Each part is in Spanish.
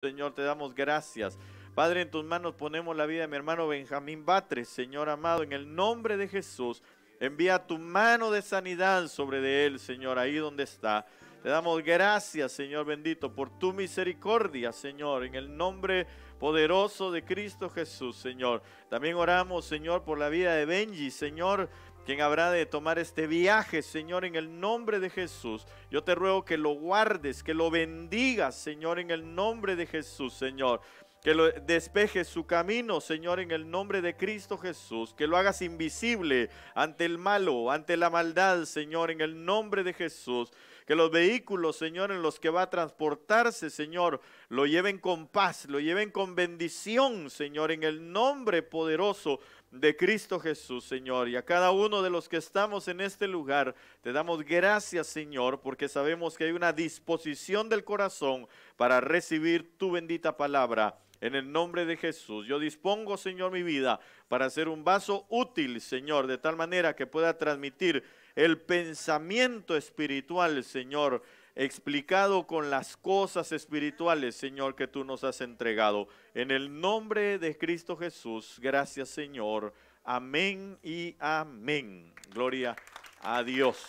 Señor, te damos gracias. Padre, en tus manos ponemos la vida de mi hermano Benjamín Batres, Señor amado, en el nombre de Jesús. Envía tu mano de sanidad sobre de él, Señor, ahí donde está. Te damos gracias, Señor bendito, por tu misericordia, Señor, en el nombre poderoso de Cristo Jesús, Señor. También oramos, Señor, por la vida de Benji, Señor, quien habrá de tomar este viaje, Señor, en el nombre de Jesús. Yo te ruego que lo guardes, que lo bendigas, Señor, en el nombre de Jesús, Señor. Que lo despejes su camino, Señor, en el nombre de Cristo Jesús. Que lo hagas invisible ante el malo, ante la maldad, Señor, en el nombre de Jesús. Que los vehículos, Señor, en los que va a transportarse, Señor, lo lleven con paz, lo lleven con bendición, Señor, en el nombre poderoso de Cristo Jesús, Señor. Y a cada uno de los que estamos en este lugar, te damos gracias, Señor, porque sabemos que hay una disposición del corazón para recibir tu bendita palabra. En el nombre de Jesús, yo dispongo, Señor, mi vida para ser un vaso útil, Señor, de tal manera que pueda transmitir el pensamiento espiritual, Señor, explicado con las cosas espirituales, Señor, que tú nos has entregado. En el nombre de Cristo Jesús, gracias, Señor. Amén y amén. Gloria a Dios.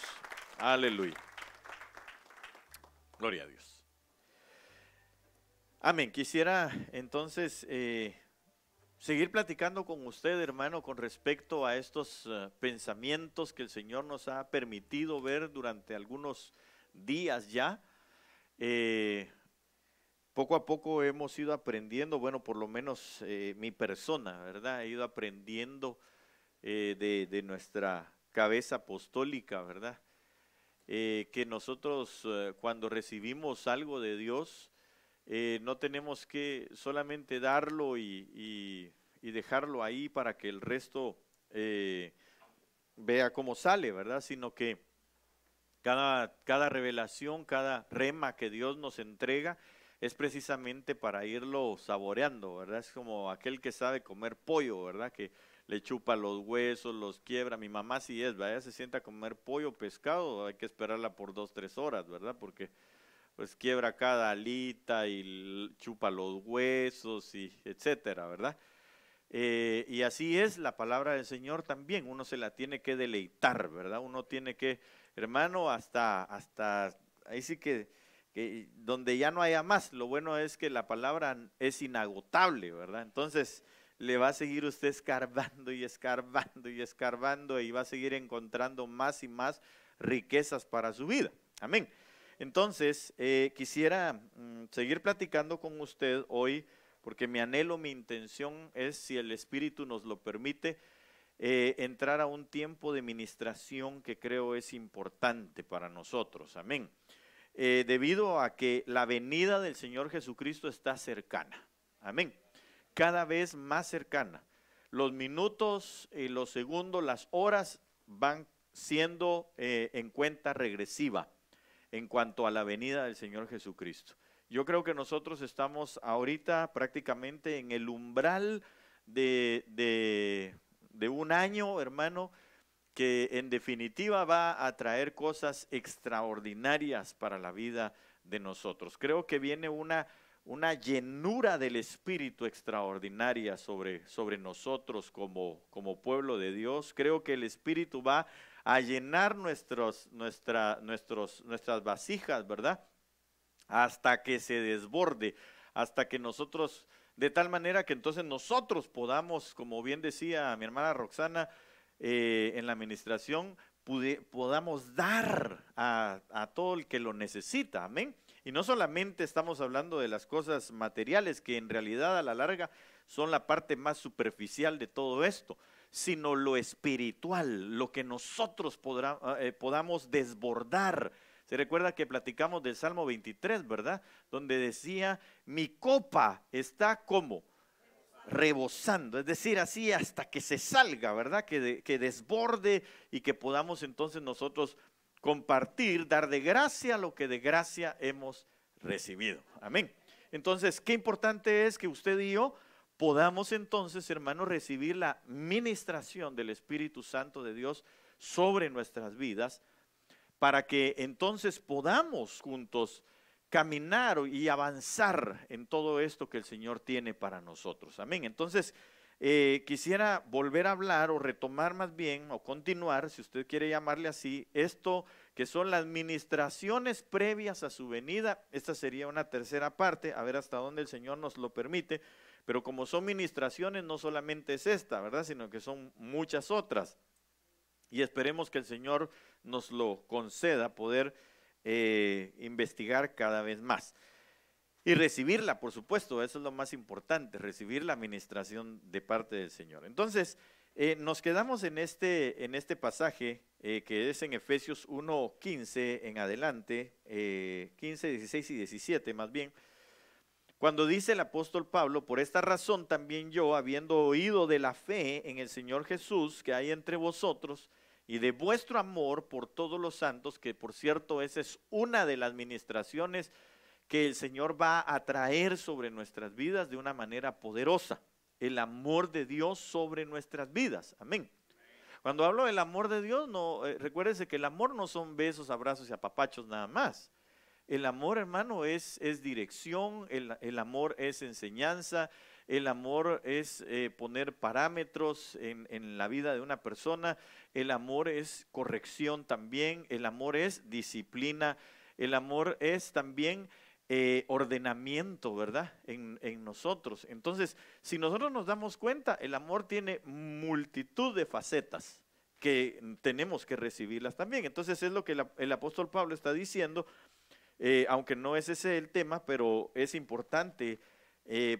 Aleluya. Gloria a Dios. Amén. Quisiera entonces seguir platicando con usted, hermano, con respecto a estos pensamientos que el Señor nos ha permitido ver durante algunos días ya. Poco a poco hemos ido aprendiendo, bueno, por lo menos mi persona, ¿verdad? He ido aprendiendo de nuestra cabeza apostólica, ¿verdad? Que nosotros cuando recibimos algo de Dios, no tenemos que solamente darlo y dejarlo ahí para que el resto vea cómo sale, ¿verdad? Sino que cada revelación, cada rema que Dios nos entrega es precisamente para irlo saboreando, ¿verdad? Es como aquel que sabe comer pollo, ¿verdad? Que le chupa los huesos, los quiebra. Mi mamá sí es, ¿verdad? Ella se sienta a comer pollo, pescado, hay que esperarla por 2, 3 horas, ¿verdad? Porque pues quiebra cada alita y chupa los huesos y etcétera, ¿verdad? Y así es la palabra del Señor también, uno se la tiene que deleitar, ¿verdad? Uno tiene que, hermano, hasta ahí sí que donde ya no haya más, lo bueno es que la palabra es inagotable, ¿verdad? Entonces le va a seguir usted escarbando y escarbando y escarbando y va a seguir encontrando más y más riquezas para su vida. Amén. Entonces, quisiera seguir platicando con usted hoy, porque mi anhelo, mi intención es, si el Espíritu nos lo permite, entrar a un tiempo de ministración que creo es importante para nosotros. Amén. Debido a que la venida del Señor Jesucristo está cercana. Amén. Cada vez más cercana. Los minutos, los segundos, las horas van siendo en cuenta regresiva en cuanto a la venida del Señor Jesucristo. Yo creo que nosotros estamos ahorita prácticamente en el umbral de un año, hermano, que en definitiva va a traer cosas extraordinarias para la vida de nosotros. Creo que viene una llenura del Espíritu extraordinaria sobre nosotros como pueblo de Dios. Creo que el Espíritu va a llenar nuestras vasijas, ¿verdad? Hasta que se desborde, hasta que nosotros, de tal manera que entonces nosotros podamos, como bien decía mi hermana Roxana en la administración, podamos dar a todo el que lo necesita, amén. Y no solamente estamos hablando de las cosas materiales, que en realidad a la larga son la parte más superficial de todo esto, sino lo espiritual, lo que nosotros podamos desbordar. Se recuerda que platicamos del Salmo 23, ¿verdad? Donde decía, mi copa está como rebosando, es decir, así hasta que se salga, ¿verdad? Que desborde y que podamos entonces nosotros compartir, dar de gracia lo que de gracia hemos recibido. Amén. Entonces, qué importante es que usted y yo podamos entonces, hermanos, recibir la ministración del Espíritu Santo de Dios sobre nuestras vidas, para que entonces podamos juntos caminar y avanzar en todo esto que el Señor tiene para nosotros. Amén. Entonces, quisiera volver a hablar o retomar más bien, o continuar, si usted quiere llamarle así, esto que son las ministraciones previas a su venida. Esta sería una tercera parte, a ver hasta dónde el Señor nos lo permite, pero como son ministraciones, no solamente es esta, ¿verdad?, sino que son muchas otras, y esperemos que el Señor nos lo conceda, poder investigar cada vez más. Y recibirla, por supuesto, eso es lo más importante, recibir la administración de parte del Señor. Entonces, nos quedamos en este pasaje que es en Efesios 1:15 en adelante, 15, 16 y 17 más bien, cuando dice el apóstol Pablo: por esta razón también yo, habiendo oído de la fe en el Señor Jesús que hay entre vosotros, y de vuestro amor por todos los santos, que por cierto esa es una de las ministraciones que el Señor va a traer sobre nuestras vidas de una manera poderosa, el amor de Dios sobre nuestras vidas. Amén. Cuando hablo del amor de Dios, recuérdense que el amor no son besos, abrazos y apapachos nada más. El amor, hermano, es dirección, el amor es enseñanza, el amor es poner parámetros en la vida de una persona, el amor es corrección también, el amor es disciplina, el amor es también ordenamiento, ¿verdad?, en nosotros. Entonces, si nosotros nos damos cuenta, el amor tiene multitud de facetas que tenemos que recibirlas también. Entonces es lo que el apóstol Pablo está diciendo, aunque no es ese el tema, pero es importante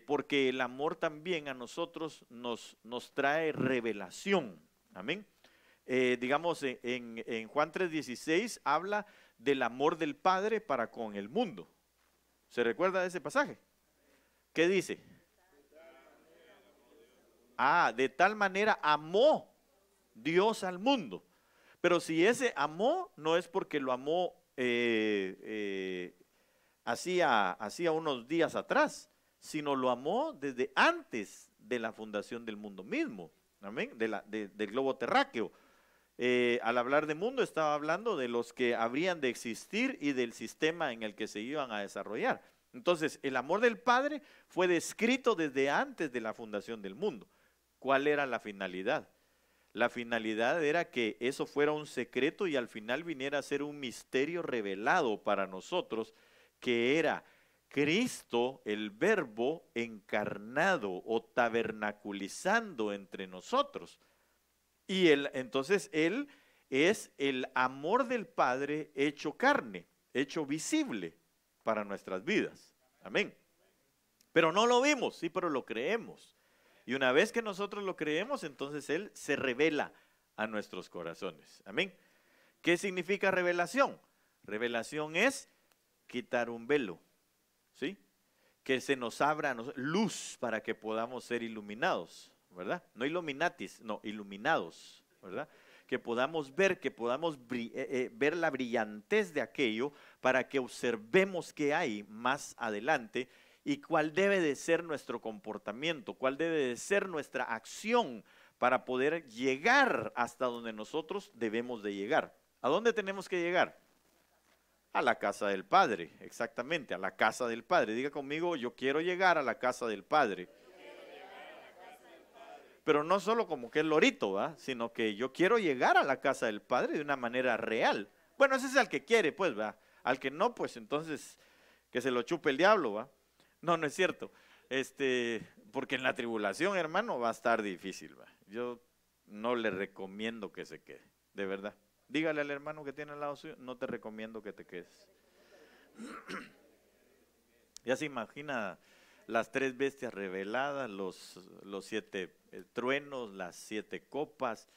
porque el amor también a nosotros nos trae revelación. Amén. Digamos, en Juan 3:16 habla del amor del Padre para con el mundo. ¿Se recuerda de ese pasaje? ¿Qué dice? De tal manera amó Dios al mundo. Pero si ese amó, no es porque lo amó hacía unos días atrás, sino lo amó desde antes de la fundación del mundo mismo. Amén. Del globo terráqueo. Al hablar de mundo estaba hablando de los que habrían de existir y del sistema en el que se iban a desarrollar. Entonces, el amor del Padre fue descrito desde antes de la fundación del mundo. ¿Cuál era la finalidad? La finalidad era que eso fuera un secreto y al final viniera a ser un misterio revelado para nosotros, que era Cristo, el Verbo encarnado o tabernaculizando entre nosotros. Y entonces Él es el amor del Padre hecho carne, hecho visible para nuestras vidas. Amén. Pero no lo vimos, sí, pero lo creemos. Y una vez que nosotros lo creemos, entonces Él se revela a nuestros corazones. Amén. ¿Qué significa revelación? Revelación es quitar un velo, ¿sí? Que se nos abra luz para que podamos ser iluminados, ¿verdad? No Illuminatis, no, iluminados, ¿verdad? Que podamos ver, ver la brillantez de aquello para que observemos qué hay más adelante y cuál debe de ser nuestro comportamiento, cuál debe de ser nuestra acción para poder llegar hasta donde nosotros debemos de llegar. ¿A dónde tenemos que llegar? A la casa del Padre, exactamente, a la casa del Padre. Diga conmigo: yo quiero llegar a la casa del Padre. Pero no solo como que el lorito, ¿va?, sino que yo quiero llegar a la casa del Padre de una manera real. Bueno, ese es al que quiere, pues, ¿va? Al que no, pues entonces que se lo chupe el diablo, ¿va? No, no es cierto. Porque en la tribulación, hermano, va a estar difícil, ¿va? Yo no le recomiendo que se quede, de verdad. Dígale al hermano que tiene al lado suyo: no te recomiendo que te quedes. Ya se imagina las 3 bestias reveladas, los 7 truenos, las 7 copas,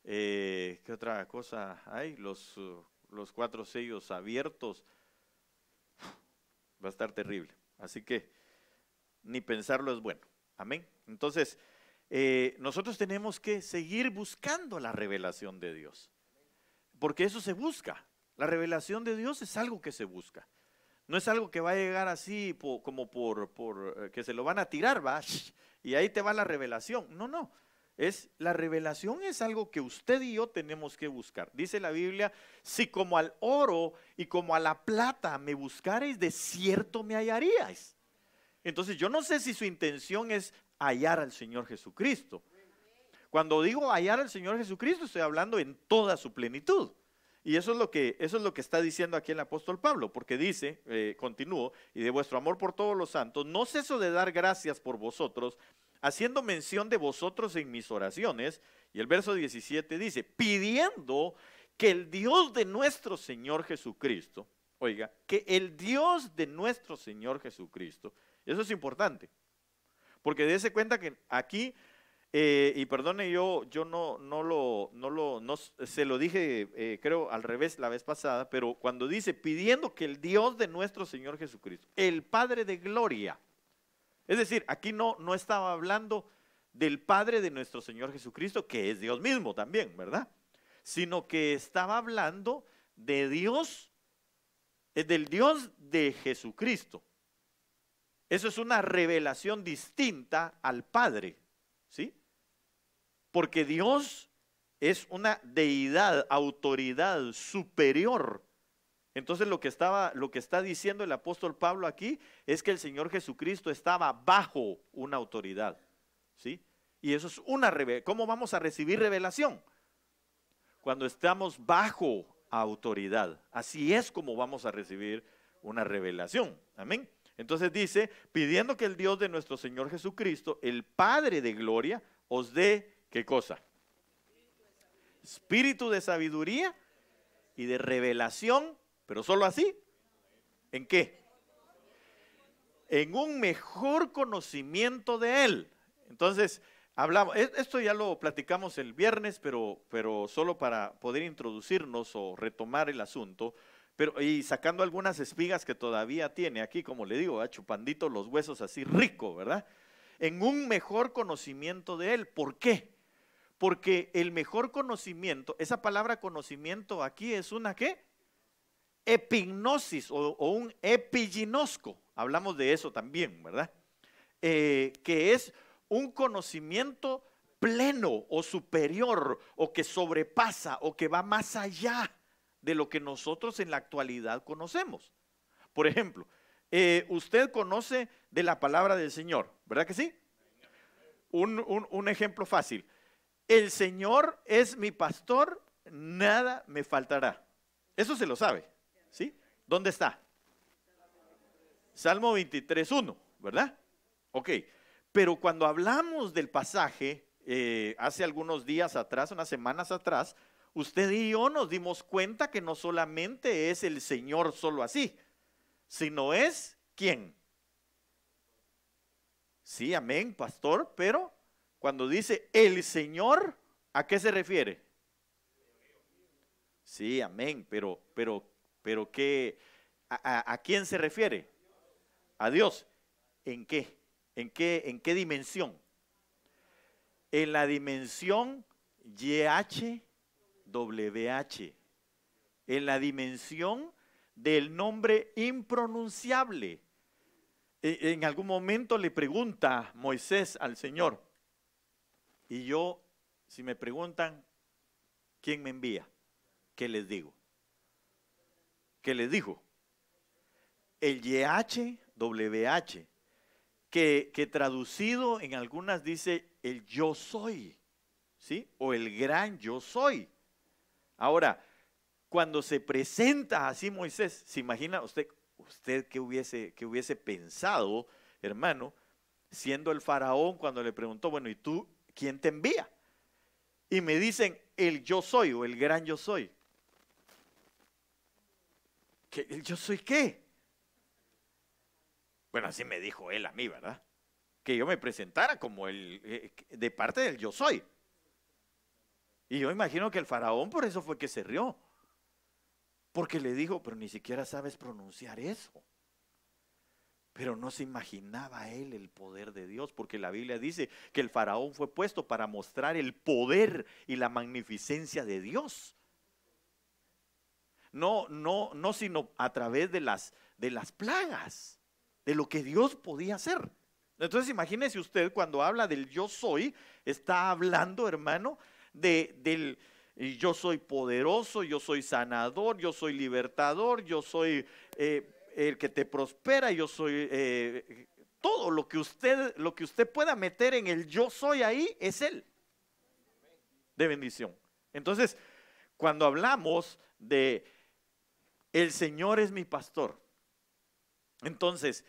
¿qué otra cosa hay? Los 4 sellos abiertos. Va a estar terrible. Así que ni pensarlo es bueno. Amén. Entonces, nosotros tenemos que seguir buscando la revelación de Dios, porque eso se busca. La revelación de Dios es algo que se busca. No es algo que va a llegar así como por que se lo van a tirar, ¿va? Y ahí te va la revelación. No, no. La revelación es algo que usted y yo tenemos que buscar. Dice la Biblia, si como al oro y como a la plata me buscareis, de cierto me hallaríais. Entonces yo no sé si su intención es hallar al Señor Jesucristo. Cuando digo hallar al Señor Jesucristo, estoy hablando en toda su plenitud. Y eso es lo que está diciendo aquí el apóstol Pablo, porque dice, continúo, y de vuestro amor por todos los santos, no ceso de dar gracias por vosotros, haciendo mención de vosotros en mis oraciones. Y el verso 17 dice, pidiendo que el Dios de nuestro Señor Jesucristo, oiga, que el Dios de nuestro Señor Jesucristo, eso es importante, porque dése cuenta que aquí, y perdone, yo no se lo dije, creo al revés la vez pasada, pero cuando dice pidiendo que el Dios de nuestro Señor Jesucristo, el Padre de gloria, es decir, aquí no estaba hablando del Padre de nuestro Señor Jesucristo, que es Dios mismo también, ¿verdad? Sino que estaba hablando de Dios, del Dios de Jesucristo. Eso es una revelación distinta al Padre, ¿sí? Porque Dios es una deidad, autoridad superior. Entonces lo que está diciendo el apóstol Pablo aquí es que el Señor Jesucristo estaba bajo una autoridad, ¿sí? Y eso es una revelación. ¿Cómo vamos a recibir revelación? Cuando estamos bajo autoridad. Así es como vamos a recibir una revelación. Amén. Entonces dice, pidiendo que el Dios de nuestro Señor Jesucristo, el Padre de gloria, os dé, ¿qué cosa? Espíritu de sabiduría y de revelación, pero solo así. ¿En qué? En un mejor conocimiento de Él. Entonces, hablamos, esto ya lo platicamos el viernes, pero solo para poder introducirnos o retomar el asunto, y sacando algunas espigas que todavía tiene aquí, como le digo, chupandito los huesos así rico, ¿verdad? En un mejor conocimiento de Él. ¿Por qué? Porque el mejor conocimiento, esa palabra conocimiento aquí es una ¿qué? Epignosis o un epiginosco. Hablamos de eso también, ¿verdad? Que es un conocimiento pleno o superior o que sobrepasa o que va más allá de lo que nosotros en la actualidad conocemos. Por ejemplo, usted conoce de la palabra del Señor, ¿verdad que sí? Un ejemplo fácil. El Señor es mi pastor, nada me faltará. Eso se lo sabe, ¿sí? ¿Dónde está? Salmo 23:1, ¿verdad? Ok, pero cuando hablamos del pasaje, hace algunos días atrás, unas semanas atrás, usted y yo nos dimos cuenta que no solamente es el Señor solo así, sino es ¿quién? Sí, amén, pastor, pero cuando dice el Señor, ¿a qué se refiere? Sí, amén, pero ¿qué? ¿A quién se refiere? A Dios. ¿En qué? ¿En qué dimensión? En la dimensión YHWH, en la dimensión del nombre impronunciable. En algún momento le pregunta Moisés al Señor, y yo, si me preguntan, ¿quién me envía? ¿Qué les digo? ¿Qué les dijo? El YHWH, que traducido en algunas dice el yo soy, ¿sí? O el gran yo soy. Ahora, cuando se presenta así Moisés, ¿se imagina usted qué hubiese pensado, hermano, siendo el faraón cuando le preguntó, bueno, ¿y tú quién te envía? Y me dicen el yo soy o el gran yo soy. ¿Qué, el yo soy qué? Bueno, así me dijo él a mí, ¿verdad? Que yo me presentara como de parte del yo soy. Y yo imagino que el faraón por eso fue que se rió. Porque le dijo, pero ni siquiera sabes pronunciar eso. Pero no se imaginaba él el poder de Dios, porque la Biblia dice que el faraón fue puesto para mostrar el poder y la magnificencia de Dios. No sino a través de las plagas, de lo que Dios podía hacer. Entonces imagínese usted, cuando habla del yo soy, está hablando, hermano, del yo soy poderoso, yo soy sanador, yo soy libertador, yo soy el que te prospera, yo soy todo lo que usted pueda meter en el yo soy ahí es Él, de bendición. Entonces, cuando hablamos de el Señor es mi pastor, entonces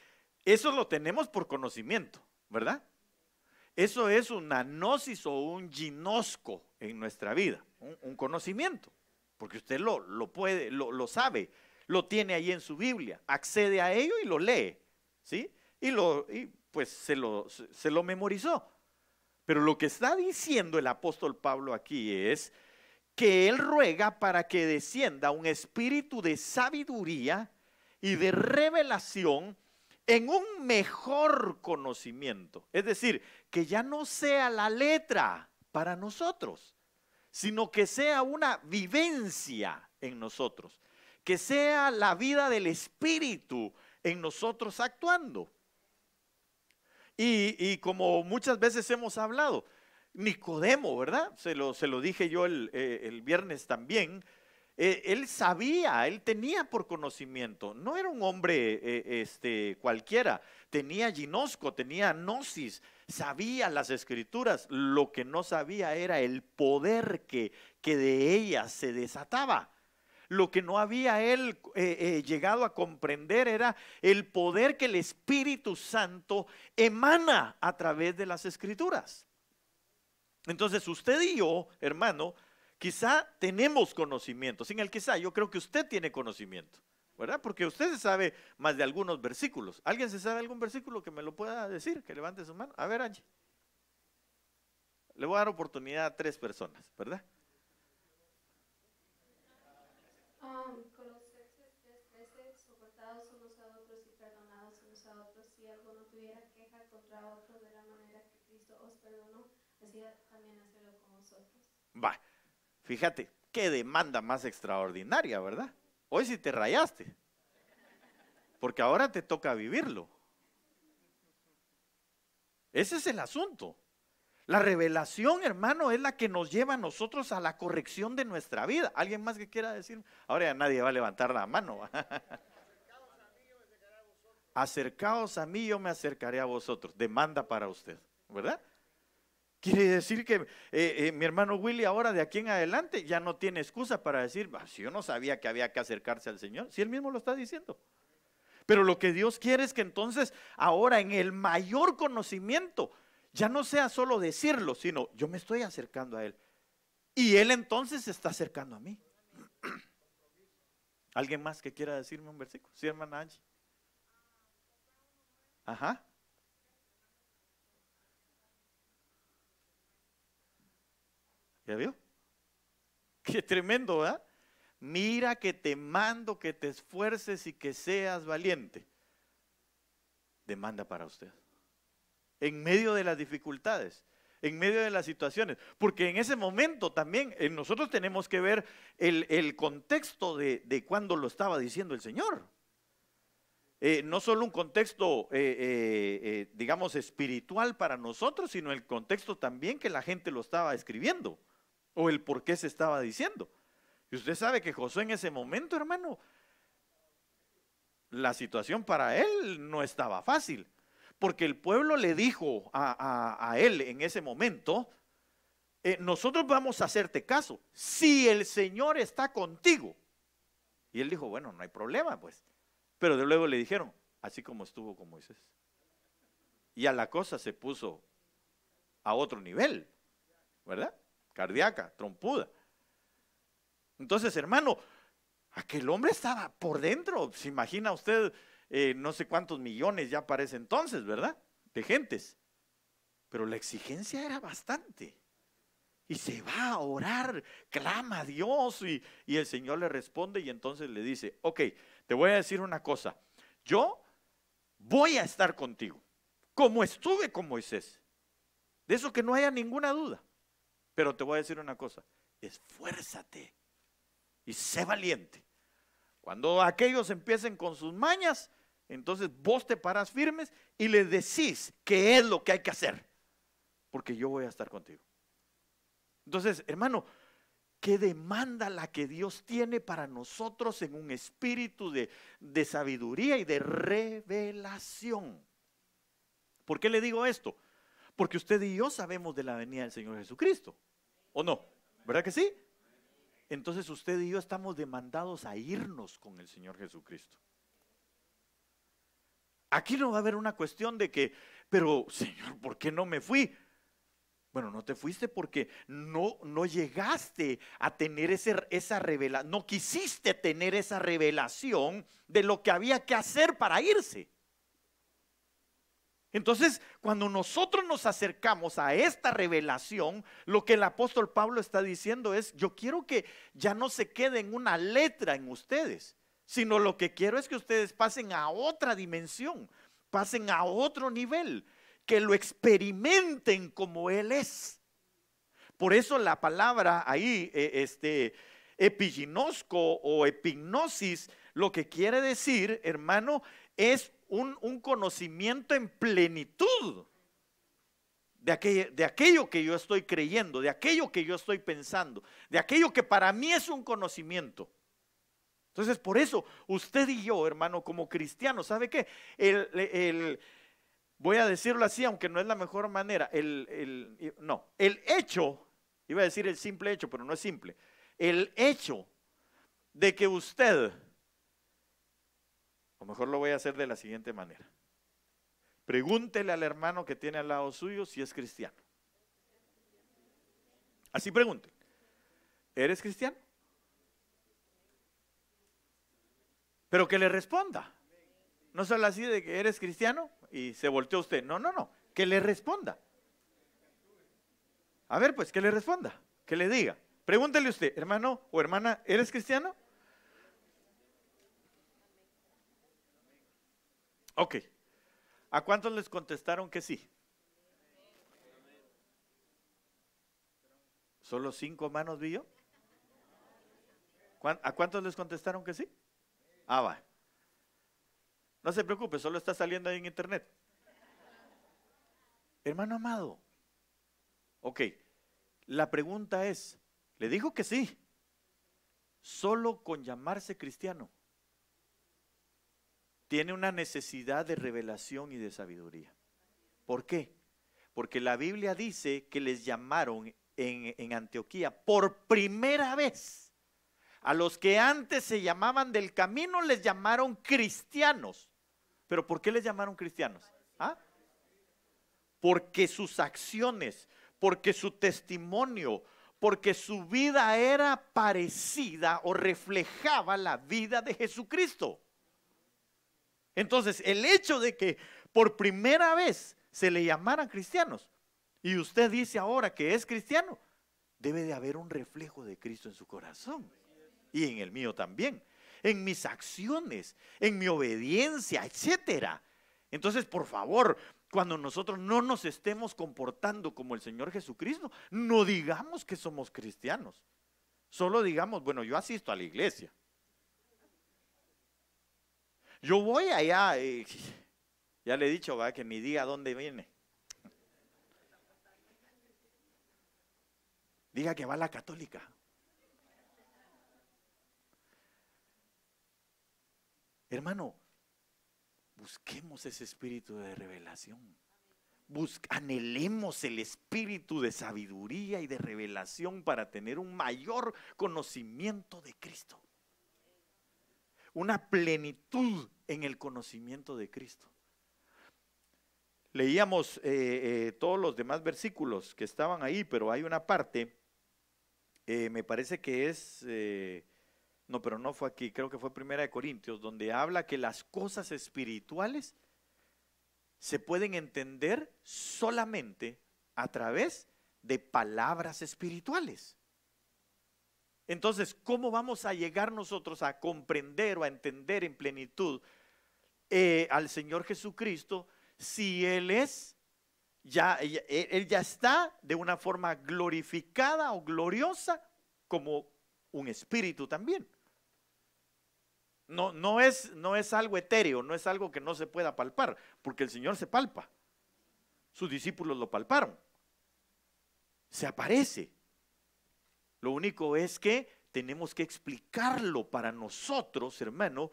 eso lo tenemos por conocimiento, ¿verdad? Eso es una gnosis o un ginosco en nuestra vida, un conocimiento, porque usted lo sabe, lo tiene ahí en su Biblia, accede a ello y lo lee, ¿sí? Y pues se lo memorizó. Pero lo que está diciendo el apóstol Pablo aquí es que él ruega para que descienda un espíritu de sabiduría y de revelación en un mejor conocimiento. Es decir, que ya no sea la letra para nosotros, sino que sea una vivencia en nosotros, que sea la vida del Espíritu en nosotros actuando. Y como muchas veces hemos hablado, Nicodemo, ¿verdad? Se lo dije yo el viernes también. Él sabía, él tenía por conocimiento, no era un hombre cualquiera, tenía ginosco, tenía gnosis, sabía las escrituras, lo que no sabía era el poder que de ellas se desataba. Lo que no había él llegado a comprender era el poder que el Espíritu Santo emana a través de las escrituras. Entonces usted y yo, hermano, quizá tenemos conocimiento, sin el quizá, yo creo que usted tiene conocimiento, ¿verdad? Porque usted se sabe más de algunos versículos. ¿Alguien se sabe algún versículo que me lo pueda decir? Que levante su mano. A ver, Angie. Le voy a dar oportunidad a 3 personas, ¿verdad? Colosenses 3:13, soportados unos a otros y perdonados unos a otros, si alguno tuviera queja contra otro, de la manera que Cristo os perdonó, así también hacedlo con vosotros. Va. Fíjate, qué demanda más extraordinaria, ¿verdad? Hoy sí te rayaste, porque ahora te toca vivirlo. Ese es el asunto. La revelación, hermano, es la que nos lleva a nosotros a la corrección de nuestra vida. ¿Alguien más que quiera decir? Ahora ya nadie va a levantar la mano. Acercaos a mí, yo me acercaré a vosotros. Demanda para usted, ¿verdad? Quiere decir que mi hermano Willy ahora de aquí en adelante ya no tiene excusa para decir, si yo no sabía que había que acercarse al Señor, si él mismo lo está diciendo. Pero lo que Dios quiere es que entonces ahora en el mayor conocimiento ya no sea solo decirlo, sino yo me estoy acercando a Él. Y Él entonces se está acercando a mí. ¿Alguien más que quiera decirme un versículo? Sí, hermana Angie. Ajá. ¿Ya vio? Qué tremendo, ¿verdad? Mira que te mando que te esfuerces y que seas valiente. Demanda para usted. En medio de las dificultades, en medio de las situaciones, porque en ese momento también nosotros tenemos que ver el contexto de cuando lo estaba diciendo el Señor. No solo un contexto, digamos, espiritual para nosotros, sino el contexto también que la gente lo estaba escribiendo, o el por qué se estaba diciendo. Y usted sabe que Josué en ese momento, hermano, la situación para él no estaba fácil. Porque el pueblo le dijo a él en ese momento, nosotros vamos a hacerte caso, si el Señor está contigo. Y él dijo, bueno, no hay problema pues. Pero de luego le dijeron, así como estuvo con Moisés. Y a la cosa se puso a otro nivel, ¿verdad? Cardíaca, trompuda. Entonces, hermano, aquel hombre estaba por dentro. Se imagina usted... no sé cuántos millones ya para ese entonces, ¿verdad? De gentes. Pero la exigencia era bastante. Y se va a orar, clama a Dios y el Señor le responde y entonces le dice, ok, te voy a decir una cosa, yo voy a estar contigo, como estuve con Moisés. De eso que no haya ninguna duda. Pero te voy a decir una cosa, esfuérzate y sé valiente. Cuando aquellos empiecen con sus mañas, entonces vos te paras firmes y le decís qué es lo que hay que hacer, porque yo voy a estar contigo. Entonces, hermano, ¿qué demanda la que Dios tiene para nosotros en un espíritu de sabiduría y de revelación? ¿Por qué le digo esto? Porque usted y yo sabemos de la venida del Señor Jesucristo, ¿o no? ¿Verdad que sí? Entonces usted y yo estamos demandados a irnos con el Señor Jesucristo. Aquí no va a haber una cuestión de que, pero Señor, ¿por qué no me fui? Bueno, no te fuiste porque no llegaste a tener esa revelación, no quisiste tener esa revelación de lo que había que hacer para irse. Entonces, cuando nosotros nos acercamos a esta revelación, lo que el apóstol Pablo está diciendo es, yo quiero que ya no se quede en una letra en ustedes, sino lo que quiero es que ustedes pasen a otra dimensión, pasen a otro nivel, que lo experimenten como Él es. Por eso la palabra ahí, epiginosco o epignosis, lo que quiere decir, hermano, es un conocimiento en plenitud de aquello que yo estoy creyendo, de aquello que yo estoy pensando, de aquello que para mí es un conocimiento. Entonces, por eso, usted y yo, hermano, como cristianos, ¿sabe qué? Voy a decirlo así, aunque no es la mejor manera. El hecho, iba a decir el simple hecho, pero no es simple. El hecho de que usted, o mejor lo voy a hacer de la siguiente manera. Pregúntele al hermano que tiene al lado suyo si es cristiano. Así pregunte. ¿Eres cristiano? Pero que le responda. No solo así de que eres cristiano y se volteó usted. No, que le responda. A ver, pues, que le responda, que le diga. Pregúntele usted, hermano o hermana, ¿eres cristiano? Ok. ¿A cuántos les contestaron que sí? ¿Solo 5 manos vi yo? ¿A cuántos les contestaron que sí? Ah, va. No se preocupe, solo está saliendo ahí en internet. Hermano amado, ok, la pregunta es, le dijo que sí, solo con llamarse cristiano, tiene una necesidad de revelación y de sabiduría. ¿Por qué? Porque la Biblia dice que les llamaron en Antioquía por primera vez. A los que antes se llamaban del camino les llamaron cristianos. ¿Pero por qué les llamaron cristianos? ¿Ah? Porque sus acciones, porque su testimonio, porque su vida era parecida o reflejaba la vida de Jesucristo. Entonces, el hecho de que por primera vez se le llamaran cristianos y usted dice ahora que es cristiano, debe de haber un reflejo de Cristo en su corazón y en el mío también, en mis acciones, en mi obediencia, etcétera. Entonces, por favor, cuando nosotros no nos estemos comportando como el Señor Jesucristo, no digamos que somos cristianos. Solo digamos, bueno, yo asisto a la iglesia. Yo voy allá, ya le he dicho, ¿verdad? Que ni diga dónde viene. Diga que va a la católica. Hermano, busquemos ese espíritu de revelación. Anhelemos el espíritu de sabiduría y de revelación para tener un mayor conocimiento de Cristo. Una plenitud en el conocimiento de Cristo. Leíamos todos los demás versículos que estaban ahí, pero hay una parte, me parece que es, no, pero no fue aquí, creo que fue 1 Corintios, donde habla que las cosas espirituales se pueden entender solamente a través de palabras espirituales. Entonces, ¿cómo vamos a llegar nosotros a comprender o a entender en plenitud al Señor Jesucristo si Él es, Él ya está de una forma glorificada o gloriosa como un espíritu también? No es algo etéreo, no es algo que no se pueda palpar, porque el Señor se palpa. Sus discípulos lo palparon. Se aparece. Lo único es que tenemos que explicarlo para nosotros, hermano,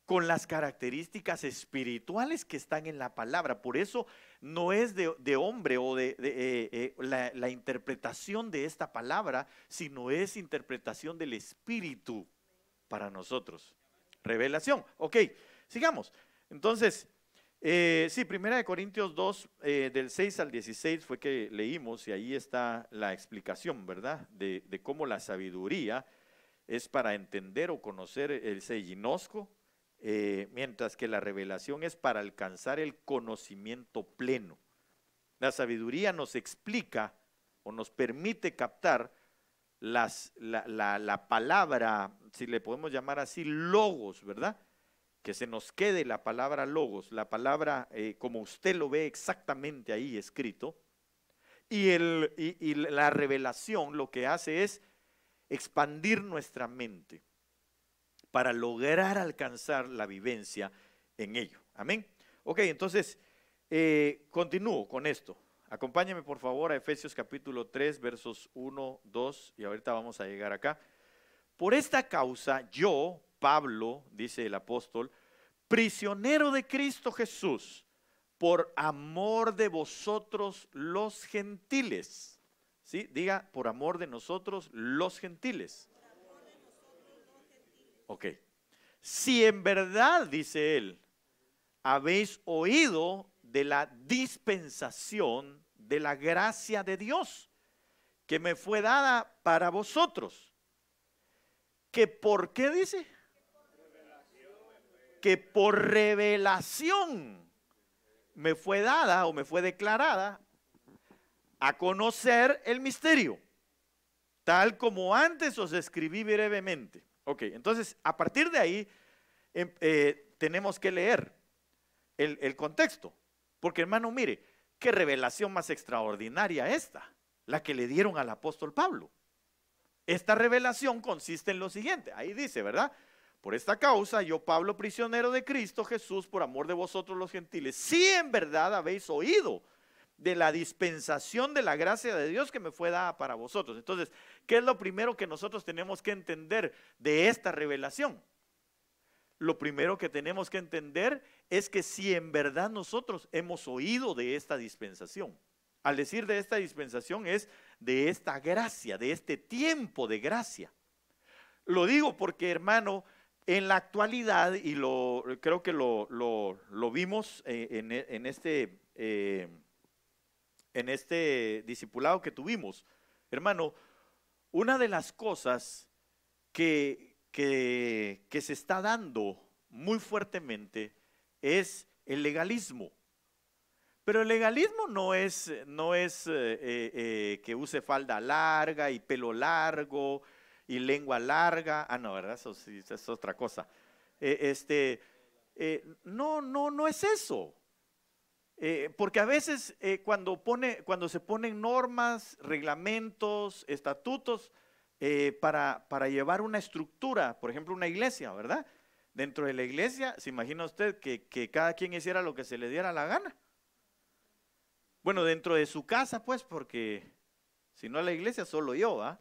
con las características espirituales que están en la palabra. Por eso no es de hombre o la interpretación de esta palabra, sino es interpretación del Espíritu para nosotros. Revelación. Ok, sigamos. Entonces, sí, 1 Corintios 2, del 6 al 16 fue que leímos, y ahí está la explicación, ¿verdad? De cómo la sabiduría es para entender o conocer el ginosco, mientras que la revelación es para alcanzar el conocimiento pleno. La sabiduría nos explica o nos permite captar la palabra, si le podemos llamar así, logos, ¿verdad? Que se nos quede la palabra logos, la palabra como usted lo ve exactamente ahí escrito, y la revelación lo que hace es expandir nuestra mente para lograr alcanzar la vivencia en ello. Amén. Ok, entonces continúo con esto. Acompáñame por favor a Efesios capítulo 3, versos 1, 2, y ahorita vamos a llegar acá. Por esta causa yo, Pablo, dice el apóstol, prisionero de Cristo Jesús, por amor de vosotros los gentiles. ¿Sí? Diga, por amor de nosotros los gentiles. Ok. Si en verdad, dice él, habéis oído de la dispensación de la gracia de Dios que me fue dada para vosotros, que por qué dice, que por revelación me fue dada o me fue declarada a conocer el misterio, tal como antes os escribí brevemente. Ok, entonces a partir de ahí tenemos que leer el contexto, porque hermano, mire, qué revelación más extraordinaria esta, la que le dieron al apóstol Pablo. Esta revelación consiste en lo siguiente, ahí dice, ¿verdad? Por esta causa, yo Pablo, prisionero de Cristo Jesús, por amor de vosotros los gentiles, si en verdad habéis oído de la dispensación de la gracia de Dios que me fue dada para vosotros. Entonces, ¿qué es lo primero que nosotros tenemos que entender de esta revelación? Lo primero que tenemos que entender es que si en verdad nosotros hemos oído de esta dispensación, al decir de esta dispensación es de esta gracia, de este tiempo de gracia. Lo digo porque, hermano, en la actualidad, y creo que lo vimos en este discipulado que tuvimos, hermano, una de las cosas que se está dando muy fuertemente es el legalismo. Pero el legalismo no es que use falda larga y pelo largo y lengua larga. Ah, no, ¿verdad? Eso sí, es otra cosa. No es eso. Porque a veces cuando se ponen normas, reglamentos, estatutos para llevar una estructura, por ejemplo una iglesia, ¿verdad? Dentro de la iglesia, ¿se imagina usted que cada quien hiciera lo que se le diera la gana? Bueno, dentro de su casa, pues, porque si no la iglesia solo yo, ¿ah?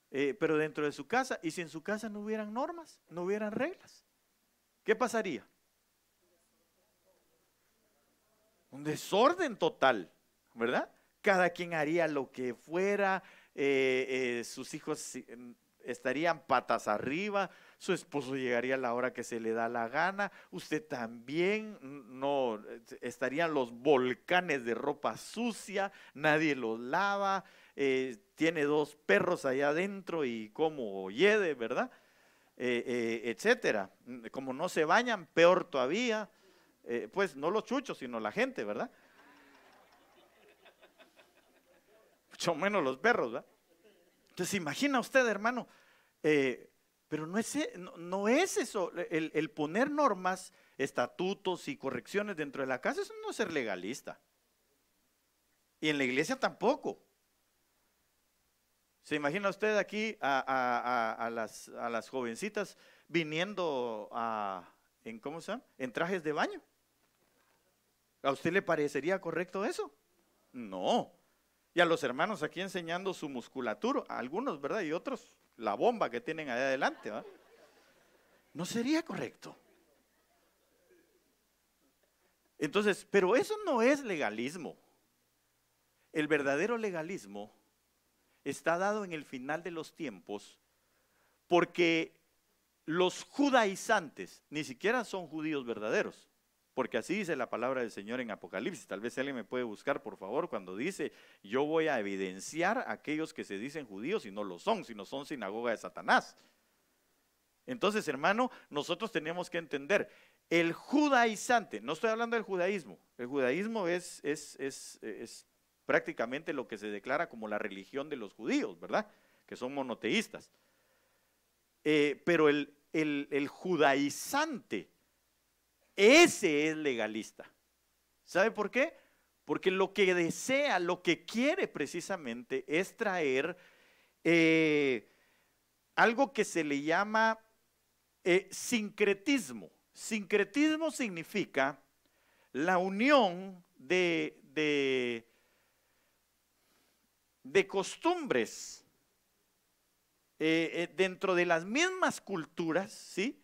Pero dentro de su casa, y si en su casa no hubieran normas, no hubieran reglas, ¿qué pasaría? Un desorden total, ¿verdad? Cada quien haría lo que fuera, sus hijos estarían patas arriba, su esposo llegaría a la hora que se le da la gana, usted también, no, estarían los volcanes de ropa sucia, nadie los lava, tiene 2 perros allá adentro y como hiede, ¿verdad? Etcétera. Como no se bañan, peor todavía. Pues no los chuchos, sino la gente, ¿verdad? Mucho menos los perros, ¿verdad? Entonces, imagina usted, hermano, pero no es eso, el poner normas, estatutos y correcciones dentro de la casa, eso no es ser legalista. Y en la iglesia tampoco. ¿Se imagina usted aquí a las jovencitas viniendo ¿cómo se llama? En trajes de baño. ¿A usted le parecería correcto eso? No. Y a los hermanos aquí enseñando su musculatura, a algunos, ¿verdad? Y otros, la bomba que tienen allá adelante, ¿verdad? No sería correcto. Entonces, pero eso no es legalismo. El verdadero legalismo está dado en el final de los tiempos porque los judaizantes ni siquiera son judíos verdaderos, porque así dice la palabra del Señor en Apocalipsis. Tal vez alguien me puede buscar, por favor, cuando dice: yo voy a evidenciar a aquellos que se dicen judíos y no lo son, sino son sinagoga de Satanás. Entonces, hermano, nosotros tenemos que entender, el judaizante, no estoy hablando del judaísmo, el judaísmo es prácticamente lo que se declara como la religión de los judíos, ¿verdad? Que son monoteístas. Pero el judaizante, ese es legalista. ¿Sabe por qué? Porque lo que desea, lo que quiere precisamente es traer algo que se le llama sincretismo. Sincretismo significa la unión de costumbres dentro de las mismas culturas, ¿sí?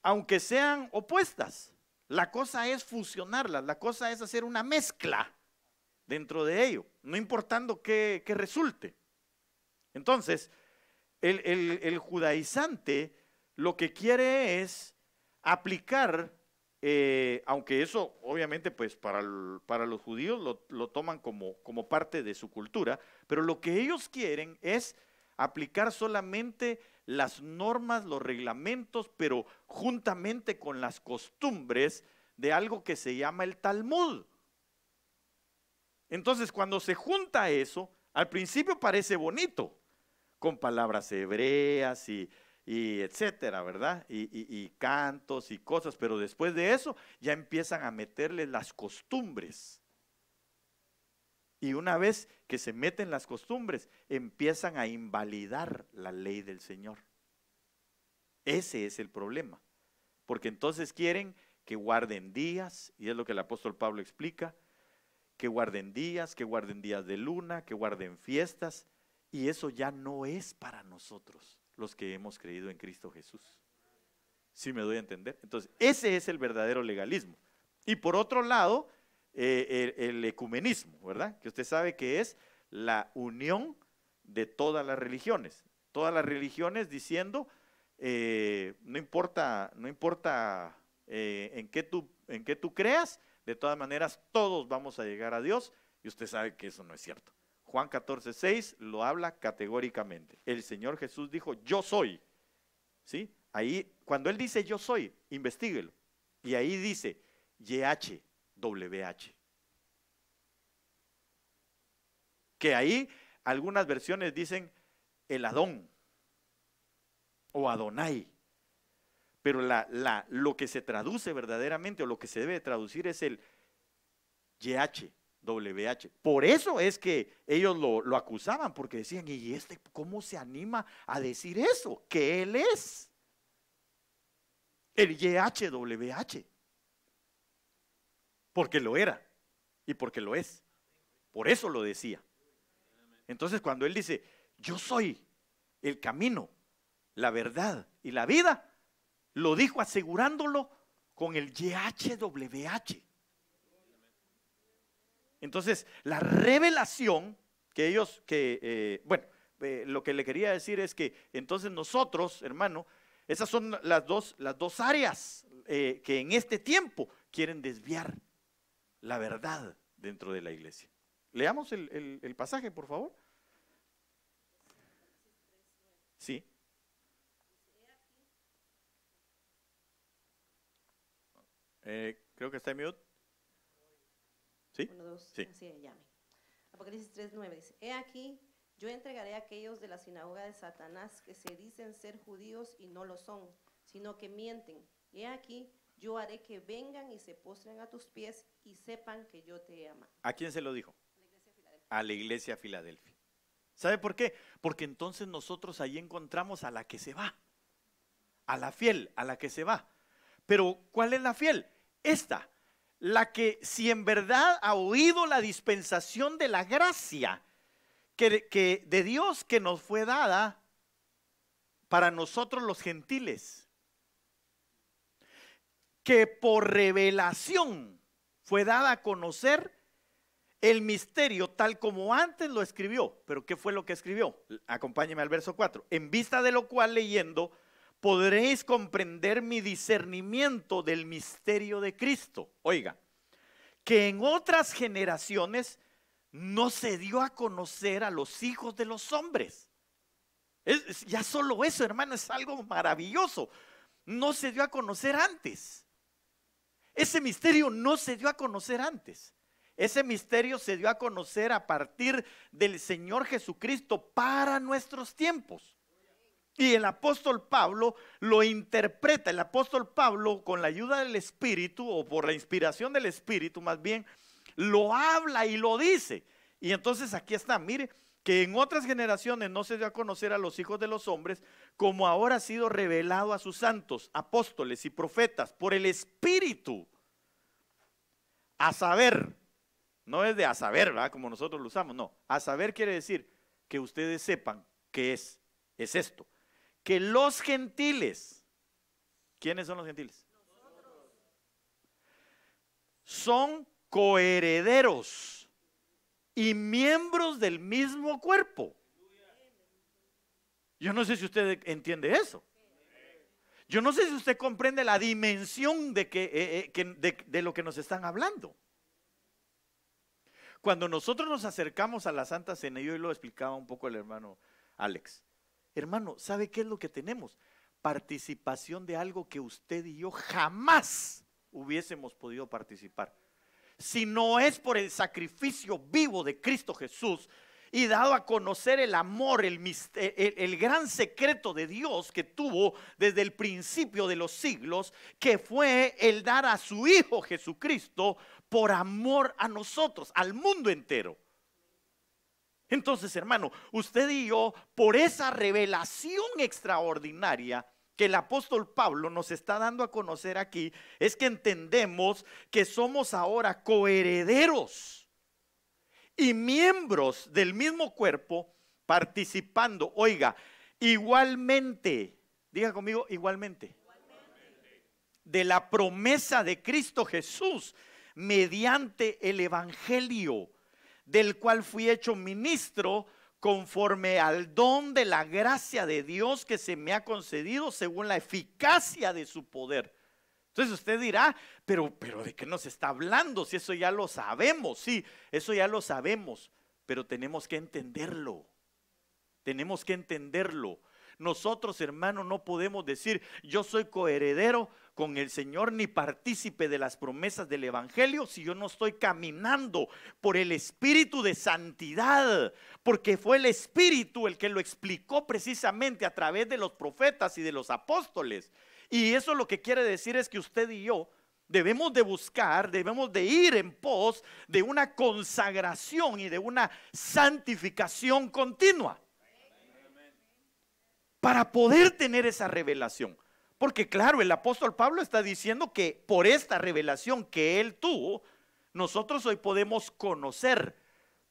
Aunque sean opuestas. La cosa es fusionarlas, la cosa es hacer una mezcla dentro de ello, no importando qué resulte. Entonces, el judaizante lo que quiere es aplicar, aunque eso obviamente pues para los judíos lo toman como parte de su cultura, pero lo que ellos quieren es aplicar solamente las normas, los reglamentos, pero juntamente con las costumbres de algo que se llama el Talmud. Entonces, cuando se junta eso, al principio parece bonito, con palabras hebreas y etcétera, ¿verdad? Y cantos y cosas, pero después de eso ya empiezan a meterle las costumbres. Y una vez que se meten las costumbres, empiezan a invalidar la ley del Señor. Ese es el problema. Porque entonces quieren que guarden días, y es lo que el apóstol Pablo explica, que guarden días de luna, que guarden fiestas, y eso ya no es para nosotros, los que hemos creído en Cristo Jesús. ¿Sí me doy a entender? Entonces, ese es el verdadero legalismo. Y por otro lado, el ecumenismo, ¿verdad? Que usted sabe que es la unión de todas las religiones diciendo, no importa en qué tú creas, de todas maneras todos vamos a llegar a Dios, y usted sabe que eso no es cierto. Juan 14:6 lo habla categóricamente. El Señor Jesús dijo: yo soy, ¿sí? Ahí, cuando Él dice yo soy, investíguelo, y ahí dice YHWH. Que ahí algunas versiones dicen el Adón o Adonai, pero lo que se traduce verdaderamente, o lo que se debe traducir, es el YHWH. Por eso es que ellos lo acusaban, porque decían: ¿y cómo se anima a decir eso? Que Él es el YHWH. Porque lo era y porque lo es. Por eso lo decía. Entonces, cuando Él dice: yo soy el camino, la verdad y la vida, lo dijo asegurándolo con el YHWH. Entonces, la revelación que ellos, lo que le quería decir es que entonces nosotros, hermano, esas son las dos áreas que en este tiempo quieren desviar la verdad dentro de la iglesia. Leamos el pasaje, por favor. Sí. Creo que está en mute. ¿Sí? 1, 2, sí. Así llame. Apocalipsis 3:9 dice: he aquí, yo entregaré a aquellos de la sinagoga de Satanás que se dicen ser judíos y no lo son, sino que mienten. Y he aquí, yo haré que vengan y se postren a tus pies y sepan que yo te he amado. ¿A quién se lo dijo? A la iglesia de a la fiel, a la que se va. Pero ¿cuál es la fiel? Esta, la que si en verdad ha oído la dispensación de la gracia que de Dios que nos fue dada para nosotros los gentiles, que por revelación fue dada a conocer el misterio tal como antes lo escribió. Pero ¿qué fue lo que escribió? Acompáñeme al verso 4. En vista de lo cual, leyendo, podréis comprender mi discernimiento del misterio de Cristo. Oiga, que en otras generaciones no se dio a conocer a los hijos de los hombres. Ya solo eso, hermano, es algo maravilloso. No se dio a conocer antes. Ese misterio no se dio a conocer antes. Ese misterio se dio a conocer a partir del Señor Jesucristo para nuestros tiempos. Y el apóstol Pablo lo interpreta. El apóstol Pablo, con la ayuda del Espíritu, o por la inspiración del Espíritu más bien, lo habla y lo dice. Y entonces aquí está, mire, que en otras generaciones no se dio a conocer a los hijos de los hombres, como ahora ha sido revelado a sus santos, apóstoles y profetas, por el Espíritu. A saber, no es de a saber, ¿verdad? Como nosotros lo usamos, no. A saber quiere decir que ustedes sepan que es esto. Que los gentiles, ¿quiénes son los gentiles? Nosotros. Son coherederos y miembros del mismo cuerpo. Yo no sé si usted entiende eso. Yo no sé si usted comprende la dimensión de lo que nos están hablando. Cuando nosotros nos acercamos a la Santa Cena, yo lo explicaba un poco el hermano Alex. Hermano, ¿sabe qué es lo que tenemos? Participación de algo que usted y yo jamás hubiésemos podido participar. Si no es por el sacrificio vivo de Cristo Jesús y dado a conocer el amor, el gran secreto de Dios que tuvo desde el principio de los siglos, que fue el dar a su Hijo Jesucristo por amor a nosotros, al mundo entero. Entonces, hermano, usted y yo, por esa revelación extraordinaria que el apóstol Pablo nos está dando a conocer aquí, es que entendemos que somos ahora coherederos y miembros del mismo cuerpo, participando, oiga, igualmente, diga conmigo, igualmente, de la promesa de Cristo Jesús, mediante el evangelio, del cual fui hecho ministro conforme al don de la gracia de Dios que se me ha concedido según la eficacia de su poder. Entonces usted dirá, pero ¿de qué nos está hablando? Si eso ya lo sabemos. Sí, eso ya lo sabemos, pero tenemos que entenderlo. Tenemos que entenderlo. Nosotros, hermanos, no podemos decir yo soy coheredero con el Señor ni partícipe de las promesas del evangelio si yo no estoy caminando por el espíritu de santidad, porque fue el Espíritu el que lo explicó precisamente a través de los profetas y de los apóstoles. Y eso lo que quiere decir es que usted y yo debemos de buscar, debemos de ir en pos de una consagración y de una santificación continua para poder tener esa revelación. Porque claro, el apóstol Pablo está diciendo que por esta revelación que él tuvo, nosotros hoy podemos conocer,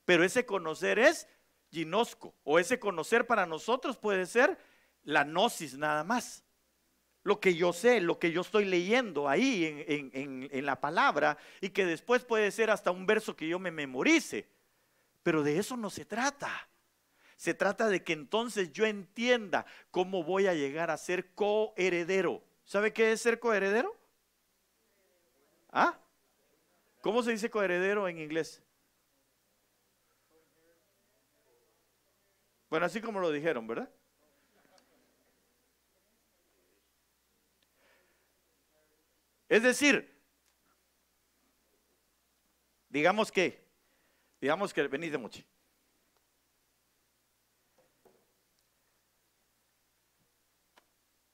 pero ese conocer es ginosco, o ese conocer para nosotros puede ser la gnosis nada más. Lo que yo sé, lo que yo estoy leyendo ahí en la palabra, y que después puede ser hasta un verso que yo me memorice, pero de eso no se trata. Se trata de que entonces yo entienda cómo voy a llegar a ser coheredero. ¿Sabe qué es ser coheredero? ¿Ah? ¿Cómo se dice coheredero en inglés? Bueno, así como lo dijeron, ¿verdad? Es decir, digamos que venid de Mochi.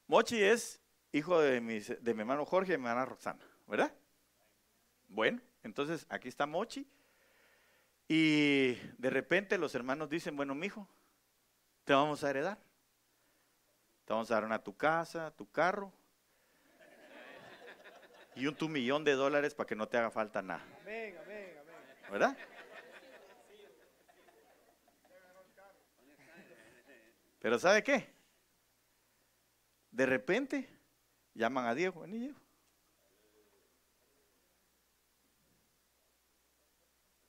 Mochi es hijo de mi hermano Jorge y mi hermana Roxana, ¿verdad? Bueno, entonces aquí está Mochi y de repente los hermanos dicen, bueno, mijo, te vamos a heredar. Te vamos a dar una a tu casa, a tu carro y tu $1,000,000 para que no te haga falta nada. ¿Verdad? Pero ¿sabe qué? De repente llaman a Diego. Vení, Diego.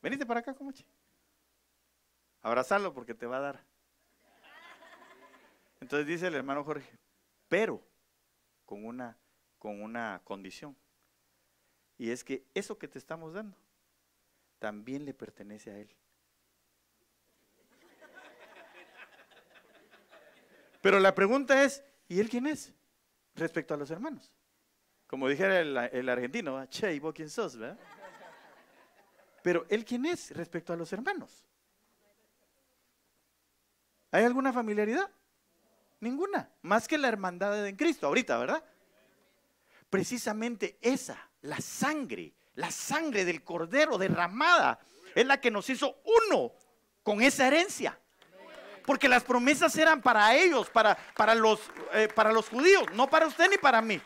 Venite para acá, Comoche. Abrazarlo porque te va a dar. Entonces dice el hermano Jorge, pero con una condición. Y es que eso que te estamos dando también le pertenece a él. Pero la pregunta es, ¿y él quién es? Respecto a los hermanos. Como dijera el argentino, ¿verdad? Che, ¿y vos quién sos? ¿Verdad? Pero él quién es respecto a los hermanos. ¿Hay alguna familiaridad? Ninguna, más que la hermandad en Cristo ahorita, ¿verdad? Precisamente esa, la sangre del Cordero derramada, es la que nos hizo uno con esa herencia. Porque las promesas eran para ellos, para los judíos, no para usted ni para mí.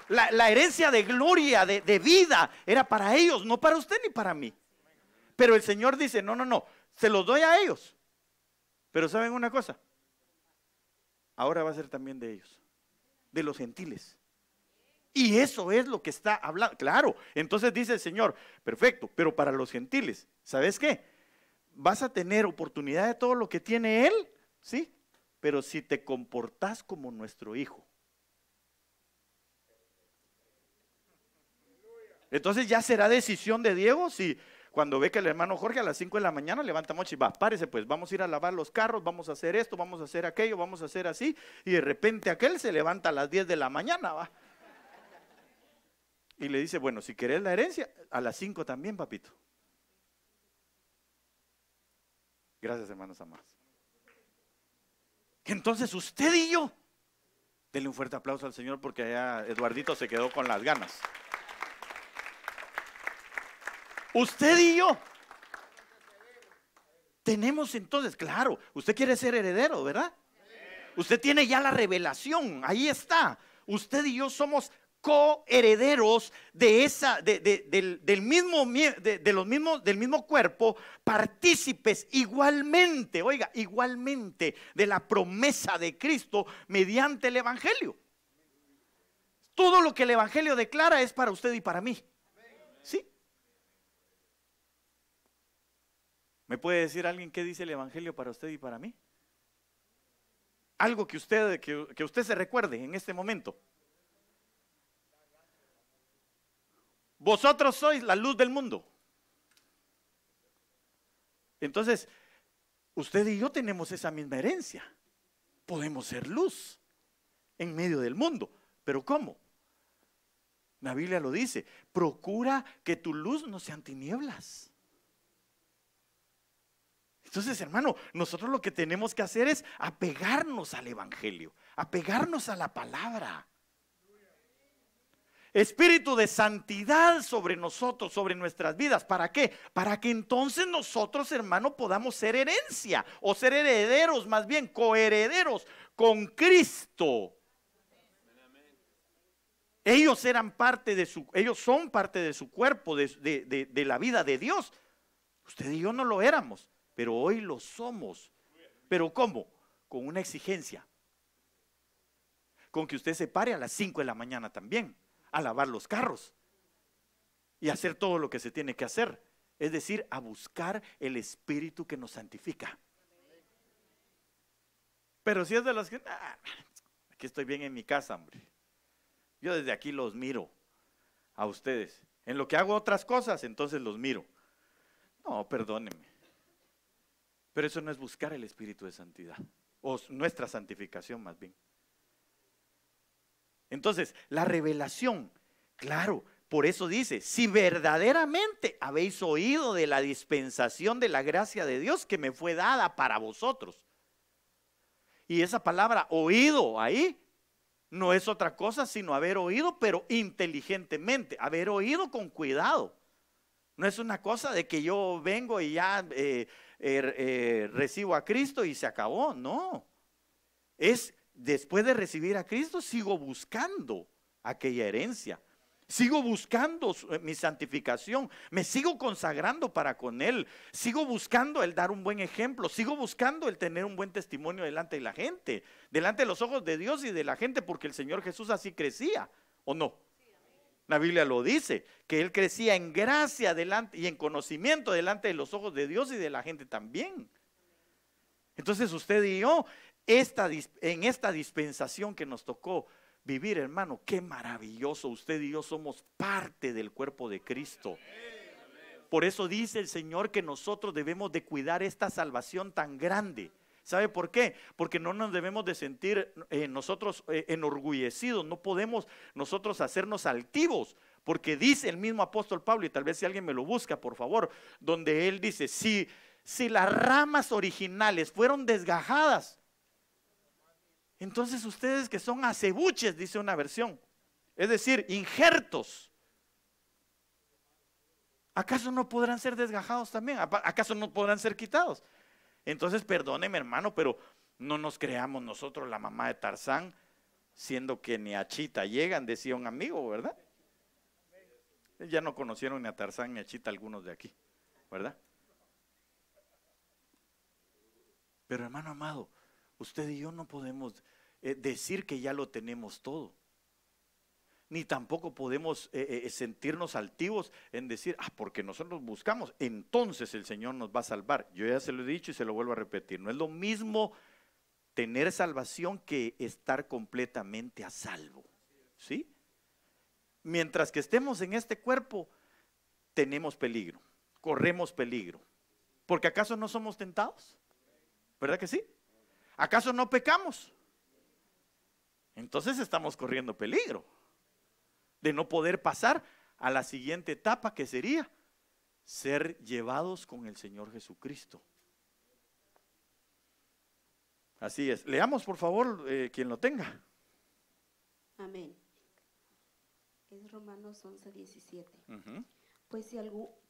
La herencia de gloria, de vida, era para ellos, no para usted ni para mí. Pero el Señor dice, no, se los doy a ellos. Pero ¿saben una cosa? Ahora va a ser también de ellos, de los gentiles. Y eso es lo que está hablando. Claro, entonces dice el Señor, perfecto, pero para los gentiles, ¿sabes qué? Vas a tener oportunidad de todo lo que tiene Él, ¿sí? Pero si te comportás como nuestro hijo. Entonces ya será decisión de Diego si cuando ve que el hermano Jorge a las 5 de la mañana levanta mochi y va, párese pues, vamos a ir a lavar los carros, vamos a hacer esto, vamos a hacer aquello, vamos a hacer así, y de repente aquel se levanta a las 10 de la mañana, va. Y le dice, bueno, si querés la herencia, a las 5 también, papito. Gracias, hermanos amados. Entonces usted y yo, denle un fuerte aplauso al Señor porque allá Eduardito se quedó con las ganas. Usted y yo tenemos entonces, claro, usted quiere ser heredero, ¿verdad? Usted tiene ya la revelación, ahí está. Usted y yo somos coherederos del mismo cuerpo, partícipes igualmente, oiga, igualmente de la promesa de Cristo mediante el Evangelio. Todo lo que el Evangelio declara es para usted y para mí. ¿Sí? ¿Me puede decir alguien qué dice el Evangelio para usted y para mí? Algo que usted se recuerde en este momento. Vosotros sois la luz del mundo. Entonces, usted y yo tenemos esa misma herencia. Podemos ser luz en medio del mundo. ¿Pero cómo? La Biblia lo dice, procura que tu luz no sean tinieblas. Entonces, hermano, nosotros lo que tenemos que hacer es apegarnos al Evangelio, apegarnos a la palabra. Espíritu de santidad sobre nosotros, sobre nuestras vidas. ¿Para qué? Para que entonces nosotros, hermano, podamos ser herencia o ser herederos, más bien coherederos con Cristo. Ellos son parte de su cuerpo, de la vida de Dios. Usted y yo no lo éramos, pero hoy lo somos. ¿Pero cómo? Con una exigencia. Con que usted se pare a las 5 de la mañana también, a lavar los carros y hacer todo lo que se tiene que hacer. Es decir, a buscar el Espíritu que nos santifica. Pero si es de los que, aquí estoy bien en mi casa, hombre. Yo desde aquí los miro a ustedes. En lo que hago otras cosas, entonces los miro. No, perdónenme. Pero eso no es buscar el Espíritu de santidad, o nuestra santificación más bien. Entonces, la revelación, claro, por eso dice, si verdaderamente habéis oído de la dispensación de la gracia de Dios que me fue dada para vosotros. Y esa palabra oído ahí no es otra cosa sino haber oído, pero inteligentemente, haber oído con cuidado. No es una cosa de que yo vengo y ya recibo a Cristo y se acabó, no. Es después de recibir a Cristo, sigo buscando aquella herencia. Sigo buscando mi santificación, me sigo consagrando para con Él, sigo buscando el dar un buen ejemplo, sigo buscando el tener un buen testimonio delante de la gente, delante de los ojos de Dios y de la gente, porque el Señor Jesús así crecía, ¿o no? La Biblia lo dice, que Él crecía en gracia delante y en conocimiento delante de los ojos de Dios y de la gente también. Entonces usted y yo, en esta dispensación que nos tocó vivir, hermano, qué maravilloso. Usted y yo somos parte del cuerpo de Cristo. Por eso dice el Señor que nosotros debemos de cuidar esta salvación tan grande. ¿Sabe por qué? Porque no nos debemos de sentir nosotros enorgullecidos. No podemos nosotros hacernos altivos. Porque dice el mismo apóstol Pablo, y tal vez si alguien me lo busca, por favor, donde él dice, si las ramas originales fueron desgajadas, entonces ustedes que son acebuches, dice una versión, es decir, injertos, ¿acaso no podrán ser desgajados también? ¿Acaso no podrán ser quitados? Entonces perdóneme, hermano, pero no nos creamos nosotros la mamá de Tarzán, siendo que ni a Chita llegan, decía un amigo, ¿verdad? Ya no conocieron ni a Tarzán ni a Chita algunos de aquí, ¿verdad? Pero hermano amado, usted y yo no podemos decir que ya lo tenemos todo. Ni tampoco podemos sentirnos altivos en decir, porque nosotros buscamos, entonces el Señor nos va a salvar. Yo ya se lo he dicho y se lo vuelvo a repetir. No es lo mismo tener salvación que estar completamente a salvo. ¿Sí? Mientras que estemos en este cuerpo, tenemos peligro, corremos peligro. Porque ¿acaso no somos tentados? ¿Verdad que sí? ¿Acaso no pecamos? Entonces estamos corriendo peligro de no poder pasar a la siguiente etapa, que sería ser llevados con el Señor Jesucristo. Así es. Leamos por favor, quien lo tenga. Amén. Es Romanos 11:17. Uh-huh.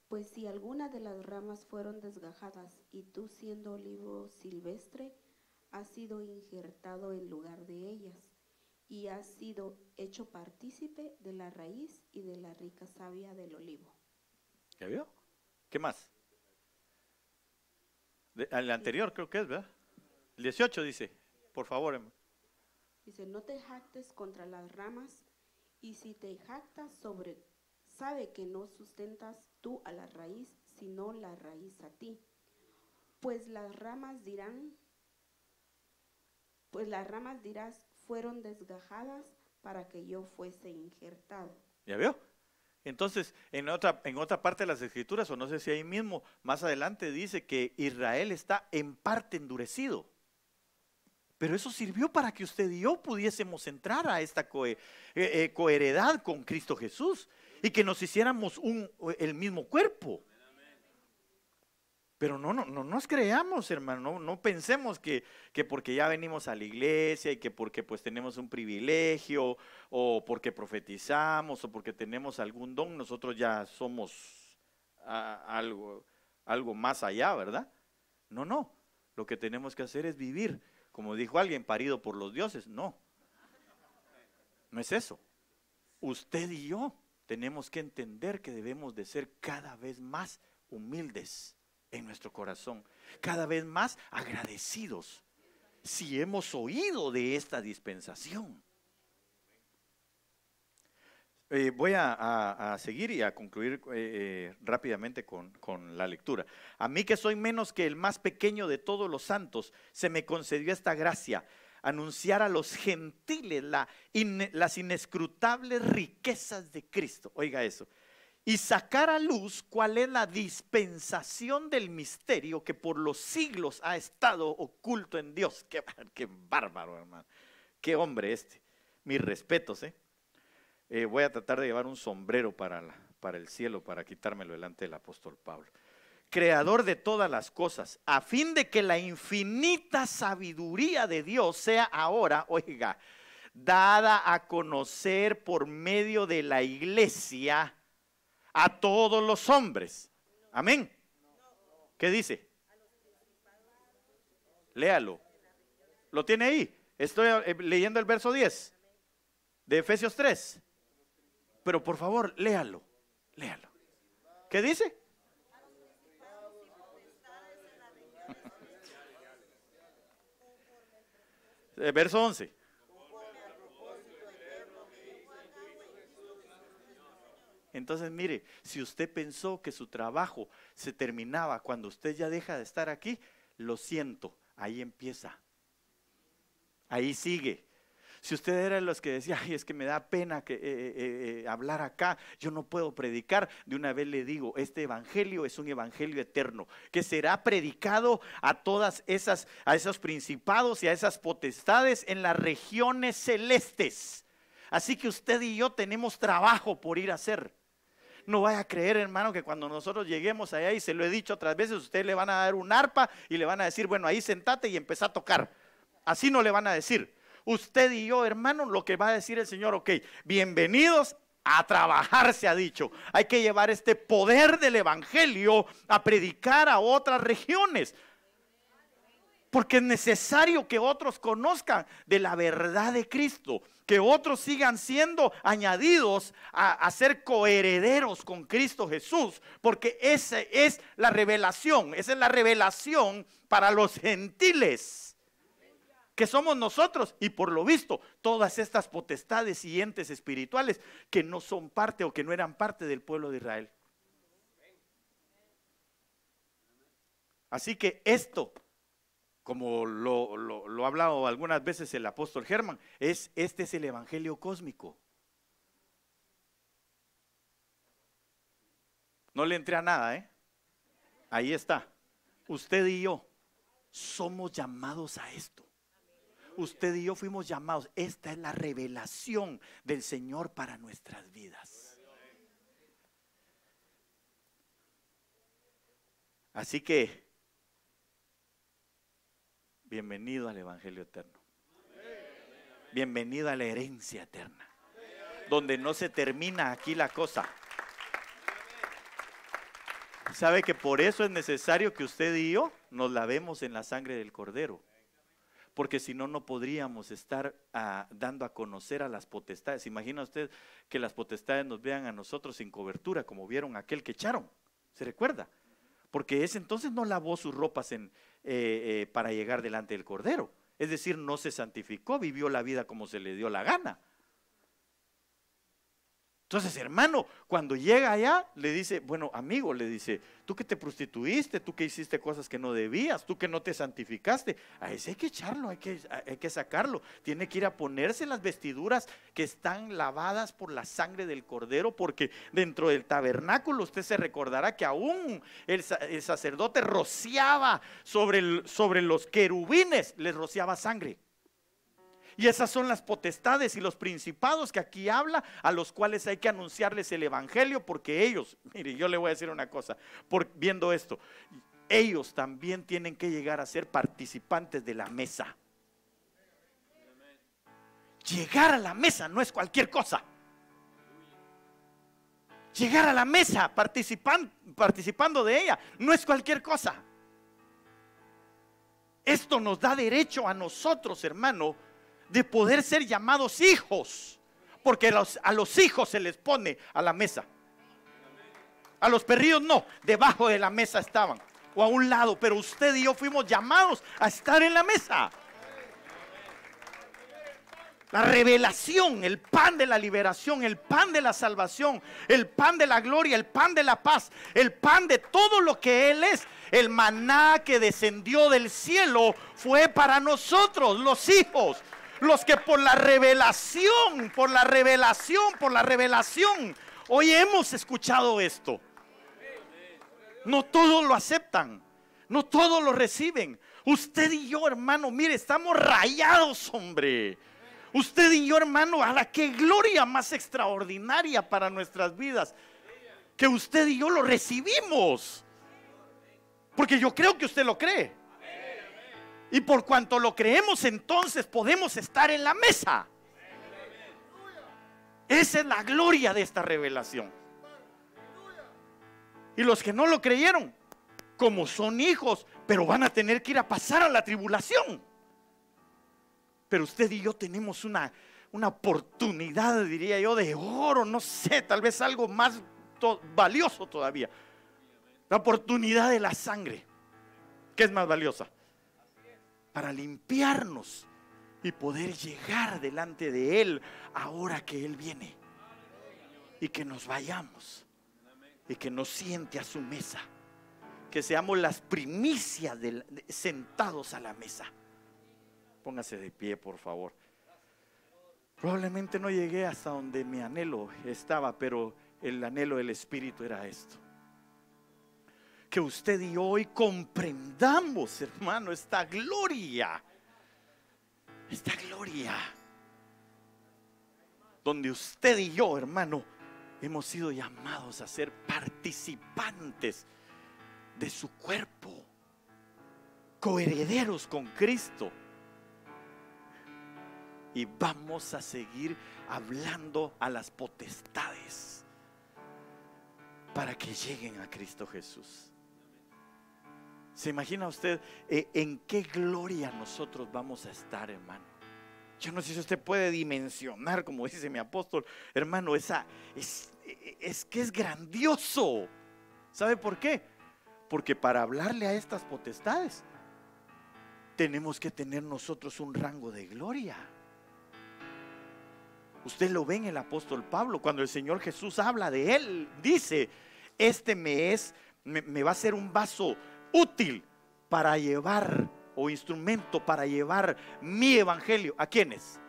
Pues si alguna de las ramas fueron desgajadas y tú, siendo olivo silvestre, has sido injertado en lugar de ellas y has sido hecho partícipe de la raíz y de la rica savia del olivo. ¿Ya vio? ¿Qué más? Al anterior creo que es, ¿verdad? El 18 dice, por favor, hermano. Dice, no te jactes contra las ramas, y si te jactas sabe que no sustentas tú a la raíz, sino la raíz a ti. Pues las ramas dirás, fueron desgajadas para que yo fuese injertado. ¿Ya vio? Entonces, en otra parte de las Escrituras, o no sé si ahí mismo, más adelante dice que Israel está en parte endurecido. Pero eso sirvió para que usted y yo pudiésemos entrar a esta coheredad con Cristo Jesús y que nos hiciéramos el mismo cuerpo. Pero no nos creamos, hermano, no pensemos que porque ya venimos a la iglesia y que porque pues tenemos un privilegio o porque profetizamos o porque tenemos algún don, nosotros ya somos algo más allá, ¿verdad? No, lo que tenemos que hacer es vivir, como dijo alguien, parido por los dioses. No es eso. Usted y yo tenemos que entender que debemos de ser cada vez más humildes en nuestro corazón, cada vez más agradecidos si hemos oído de esta dispensación. Voy a seguir y a concluir rápidamente con la lectura. A mí, que soy menos que el más pequeño de todos los santos, se me concedió esta gracia: anunciar a los gentiles las inescrutables riquezas de Cristo. Oiga eso. Y sacar a luz cuál es la dispensación del misterio que por los siglos ha estado oculto en Dios. Qué bárbaro, hermano. Qué hombre este. Mis respetos, voy a tratar de llevar un sombrero para el cielo, para quitármelo delante del apóstol Pablo. Creador de todas las cosas, a fin de que la infinita sabiduría de Dios sea ahora, oiga, dada a conocer por medio de la iglesia a todos los hombres. Amén. ¿Qué dice? Léalo. ¿Lo tiene ahí? Estoy leyendo el verso 10 de Efesios 3. Pero por favor, léalo. Léalo. ¿Qué dice? Verso 11. Entonces mire, si usted pensó que su trabajo se terminaba cuando usted ya deja de estar aquí, lo siento, ahí empieza. Ahí sigue. Si usted era de los que decía, ay, es que me da pena que hablar acá, yo no puedo predicar, de una vez le digo, este evangelio es un evangelio eterno, que será predicado a todas esas, a esos principados y a esas potestades en las regiones celestes. Así que usted y yo tenemos trabajo por ir a hacer. No vaya a creer, hermano, que cuando nosotros lleguemos allá, y se lo he dicho otras veces, usted le van a dar un arpa y le van a decir, bueno, ahí sentate y empezá a tocar. Así no le van a decir. Usted y yo, hermano, lo que va a decir el Señor, ok, bienvenidos a trabajar, se ha dicho. Hay que llevar este poder del evangelio a predicar a otras regiones. Porque es necesario que otros conozcan de la verdad de Cristo, que otros sigan siendo añadidos a ser coherederos con Cristo Jesús, porque esa es la revelación para los gentiles, que somos nosotros, y por lo visto todas estas potestades y entes espirituales que no son parte o que no eran parte del pueblo de Israel. Así que esto, como lo ha hablado algunas veces el apóstol Germán, este es el evangelio cósmico. No le entré a nada, ahí está. Usted y yo somos llamados a esto. Usted y yo fuimos llamados. Esta es la revelación del Señor para nuestras vidas. Así que bienvenido al evangelio eterno. Bienvenido a la herencia eterna, donde no se termina aquí la cosa. ¿Sabe que por eso es necesario que usted y yo nos lavemos en la sangre del Cordero? Porque si no, no podríamos estar dando a conocer a las potestades. ¿Imagina usted que las potestades nos vean a nosotros sin cobertura, como vieron aquel que echaron? ¿Se recuerda? Porque ese entonces no lavó sus ropas para llegar delante del Cordero. Es decir, no se santificó, vivió la vida como se le dio la gana. Entonces, hermano, cuando llega allá, le dice, bueno, amigo, le dice, tú que te prostituiste, tú que hiciste cosas que no debías, tú que no te santificaste, a ese hay que echarlo, hay que sacarlo. Tiene que ir a ponerse las vestiduras que están lavadas por la sangre del Cordero, porque dentro del tabernáculo usted se recordará que aún el sacerdote rociaba sobre los querubines, les rociaba sangre. Y esas son las potestades y los principados que aquí habla, a los cuales hay que anunciarles el evangelio, porque ellos, mire, yo le voy a decir una cosa, viendo esto, ellos también tienen que llegar a ser participantes de la mesa. Llegar a la mesa no es cualquier cosa. Llegar a la mesa participando de ella no es cualquier cosa. Esto nos da derecho a nosotros, hermano, de poder ser llamados hijos, porque a los hijos se les pone a la mesa. A los perrillos no, debajo de la mesa estaban, o a un lado, pero usted y yo fuimos llamados a estar en la mesa. La revelación, el pan de la liberación, el pan de la salvación, el pan de la gloria, el pan de la paz, el pan de todo lo que Él es. El maná que descendió del cielo fue para nosotros, los hijos. Los que por la revelación, hoy hemos escuchado esto. No todos lo aceptan, no todos lo reciben. Usted y yo, hermano, mire, estamos rayados, hombre. Usted y yo, hermano, a la que gloria más extraordinaria para nuestras vidas, que usted y yo lo recibimos. Porque yo creo que usted lo cree. Y por cuanto lo creemos, entonces podemos estar en la mesa. Esa es la gloria de esta revelación. Y los que no lo creyeron, como son hijos, pero van a tener que ir a pasar a la tribulación. Pero usted y yo tenemos una oportunidad, diría yo, de oro, no sé, tal vez algo más valioso todavía. La oportunidad de la sangre, que es más valiosa, para limpiarnos y poder llegar delante de Él ahora que Él viene, y que nos vayamos y que nos siente a su mesa, que seamos las primicias sentados a la mesa. Póngase de pie, por favor. Probablemente no llegué hasta donde mi anhelo estaba, pero el anhelo del Espíritu era esto: que usted y yo hoy comprendamos, hermano, esta gloria, donde usted y yo, hermano, hemos sido llamados a ser participantes de su cuerpo, coherederos con Cristo. Y vamos a seguir hablando a las potestades para que lleguen a Cristo Jesús. ¿Se imagina usted en qué gloria nosotros vamos a estar, hermano? Yo no sé si usted puede dimensionar, como dice mi apóstol, hermano, es que es grandioso. ¿Sabe por qué? Porque para hablarle a estas potestades tenemos que tener nosotros un rango de gloria. Usted lo ve en el apóstol Pablo, cuando el Señor Jesús habla de él, dice: este me va a ser un vaso útil para llevar, o instrumento para llevar mi evangelio. ¿A quiénes?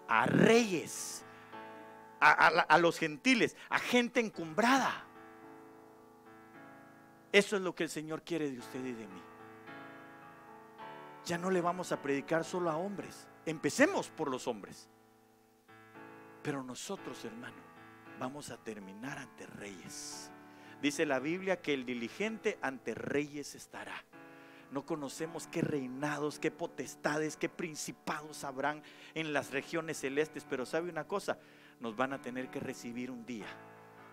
A reyes, a los gentiles, a gente encumbrada. Eso es lo que el Señor quiere de usted y de mí. Ya no le vamos a predicar solo a hombres. Empecemos por los hombres, pero nosotros, hermano, vamos a terminar ante reyes. Dice la Biblia que el diligente ante reyes estará. No conocemos qué reinados, qué potestades, qué principados habrán en las regiones celestes, pero sabe una cosa: nos van a tener que recibir un día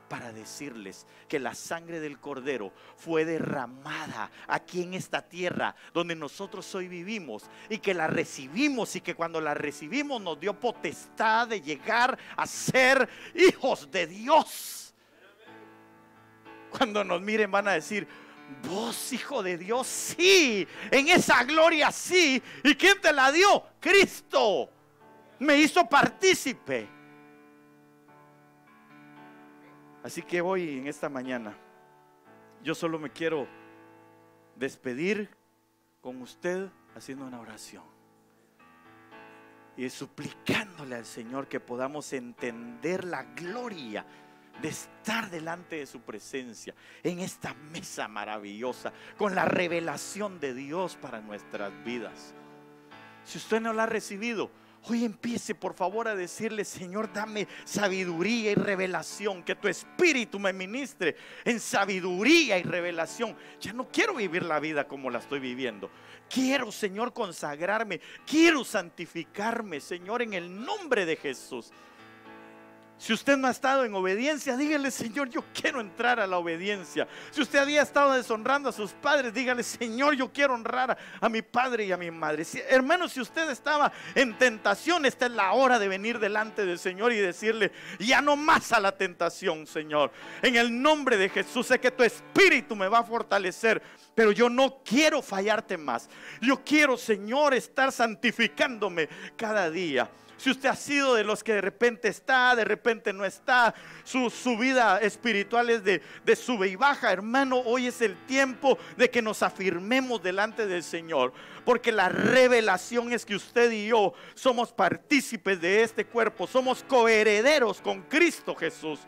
para decirles que la sangre del Cordero fue derramada aquí en esta tierra donde nosotros hoy vivimos, y que la recibimos, y que cuando la recibimos nos dio potestad de llegar a ser hijos de Dios. Cuando nos miren van a decir: vos, hijo de Dios, sí, en esa gloria sí. ¿Y quién te la dio? Cristo. Me hizo partícipe. Así que hoy, en esta mañana, yo solo me quiero despedir con usted haciendo una oración y suplicándole al Señor que podamos entender la gloria de estar delante de su presencia en esta mesa maravillosa, con la revelación de Dios para nuestras vidas. Si usted no la ha recibido, hoy empiece por favor a decirle: Señor, dame sabiduría y revelación, que tu Espíritu me ministre en sabiduría y revelación. Ya no quiero vivir la vida como la estoy viviendo. Quiero, Señor, consagrarme, quiero santificarme, Señor, en el nombre de Jesús. Si usted no ha estado en obediencia, dígale: Señor, yo quiero entrar a la obediencia. Si usted había estado deshonrando a sus padres, dígale: Señor, yo quiero honrar a mi padre y a mi madre. Hermano, si usted estaba en tentación, esta es la hora de venir delante del Señor y decirle: ya no más a la tentación, Señor. En el nombre de Jesús, sé que tu Espíritu me va a fortalecer, pero yo no quiero fallarte más. Yo quiero, Señor, estar santificándome cada día. Si usted ha sido de los que de repente está, de repente no está, su vida espiritual es de sube y baja, hermano, hoy es el tiempo de que nos afirmemos delante del Señor, porque la revelación es que usted y yo somos partícipes de este cuerpo, somos coherederos con Cristo Jesús.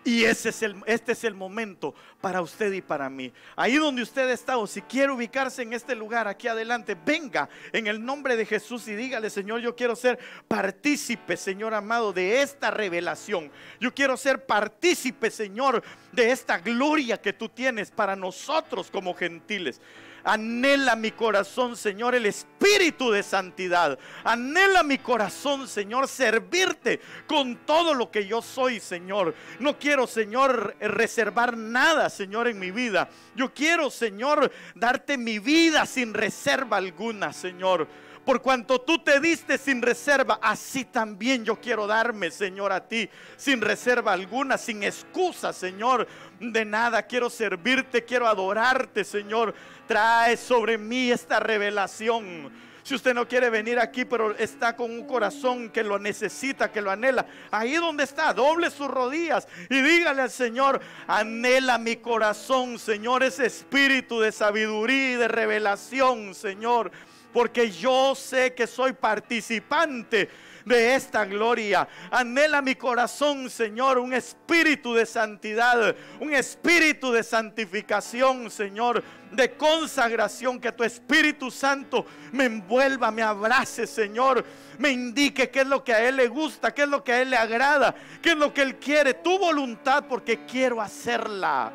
Y este es el momento para usted y para mí. Ahí donde usted está, o si quiere ubicarse en este lugar aquí adelante, venga en el nombre de Jesús y dígale: Señor, yo quiero ser partícipe, Señor amado, de esta revelación. Yo quiero ser partícipe, Señor, de esta gloria que tú tienes para nosotros como gentiles. Anhela mi corazón, Señor, el espíritu de santidad. Anhela mi corazón, Señor, servirte con todo lo que yo soy, Señor. No quiero, Señor, reservar nada, Señor, en mi vida. Yo quiero, Señor, darte mi vida sin reserva alguna, Señor. Por cuanto tú te diste sin reserva, así también yo quiero darme, Señor, a ti, sin reserva alguna, sin excusa, Señor, de nada. Quiero servirte, quiero adorarte, Señor. Trae sobre mí esta revelación. Si usted no quiere venir aquí, pero está con un corazón que lo necesita, que lo anhela, ahí donde está, doble sus rodillas y dígale al Señor: anhela mi corazón, Señor, ese espíritu de sabiduría y de revelación, Señor, porque yo sé que soy participante de esta gloria. Anhela mi corazón, Señor, un espíritu de santidad, un espíritu de santificación, Señor, de consagración. Que tu Espíritu Santo me envuelva, me abrace, Señor, me indique qué es lo que a Él le gusta, qué es lo que a Él le agrada, qué es lo que Él quiere, tu voluntad, porque quiero hacerla.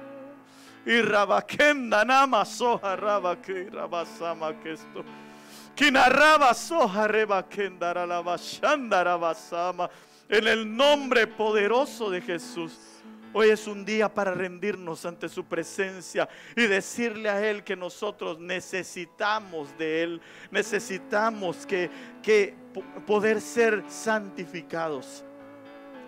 Y rabakenda nama soja rabake rabasama que esto. En el nombre poderoso de Jesús. Hoy es un día para rendirnos ante su presencia y decirle a Él que nosotros necesitamos de Él. Necesitamos poder ser santificados.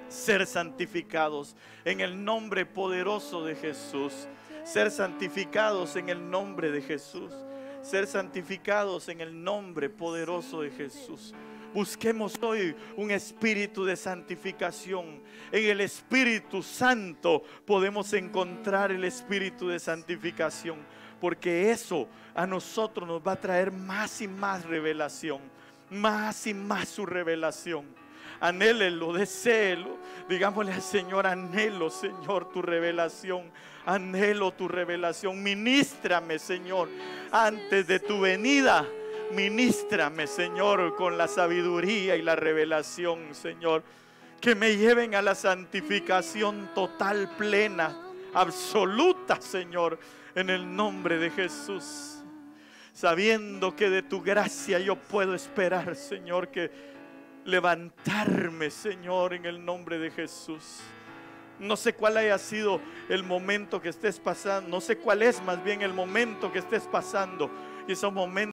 Ser santificados en el nombre poderoso de Jesús. Ser santificados en el nombre de Jesús. Ser santificados en el nombre poderoso de Jesús. Busquemos hoy un espíritu de santificación. En el Espíritu Santo podemos encontrar el espíritu de santificación, porque eso a nosotros nos va a traer más y más revelación, más y más su revelación. Anhélelo, deséelo. Digámosle al Señor: anhelo, Señor, tu revelación. Anhelo tu revelación. Ministrame, Señor, antes de tu venida. Ministrame, Señor, con la sabiduría y la revelación, Señor, que me lleven a la santificación total, plena, absoluta, Señor, en el nombre de Jesús. Sabiendo que de tu gracia yo puedo esperar, Señor, que levantarme, Señor, en el nombre de Jesús. No sé cuál haya sido el momento que estés pasando, no sé cuál es más bien el momento que estés pasando, y esos momentos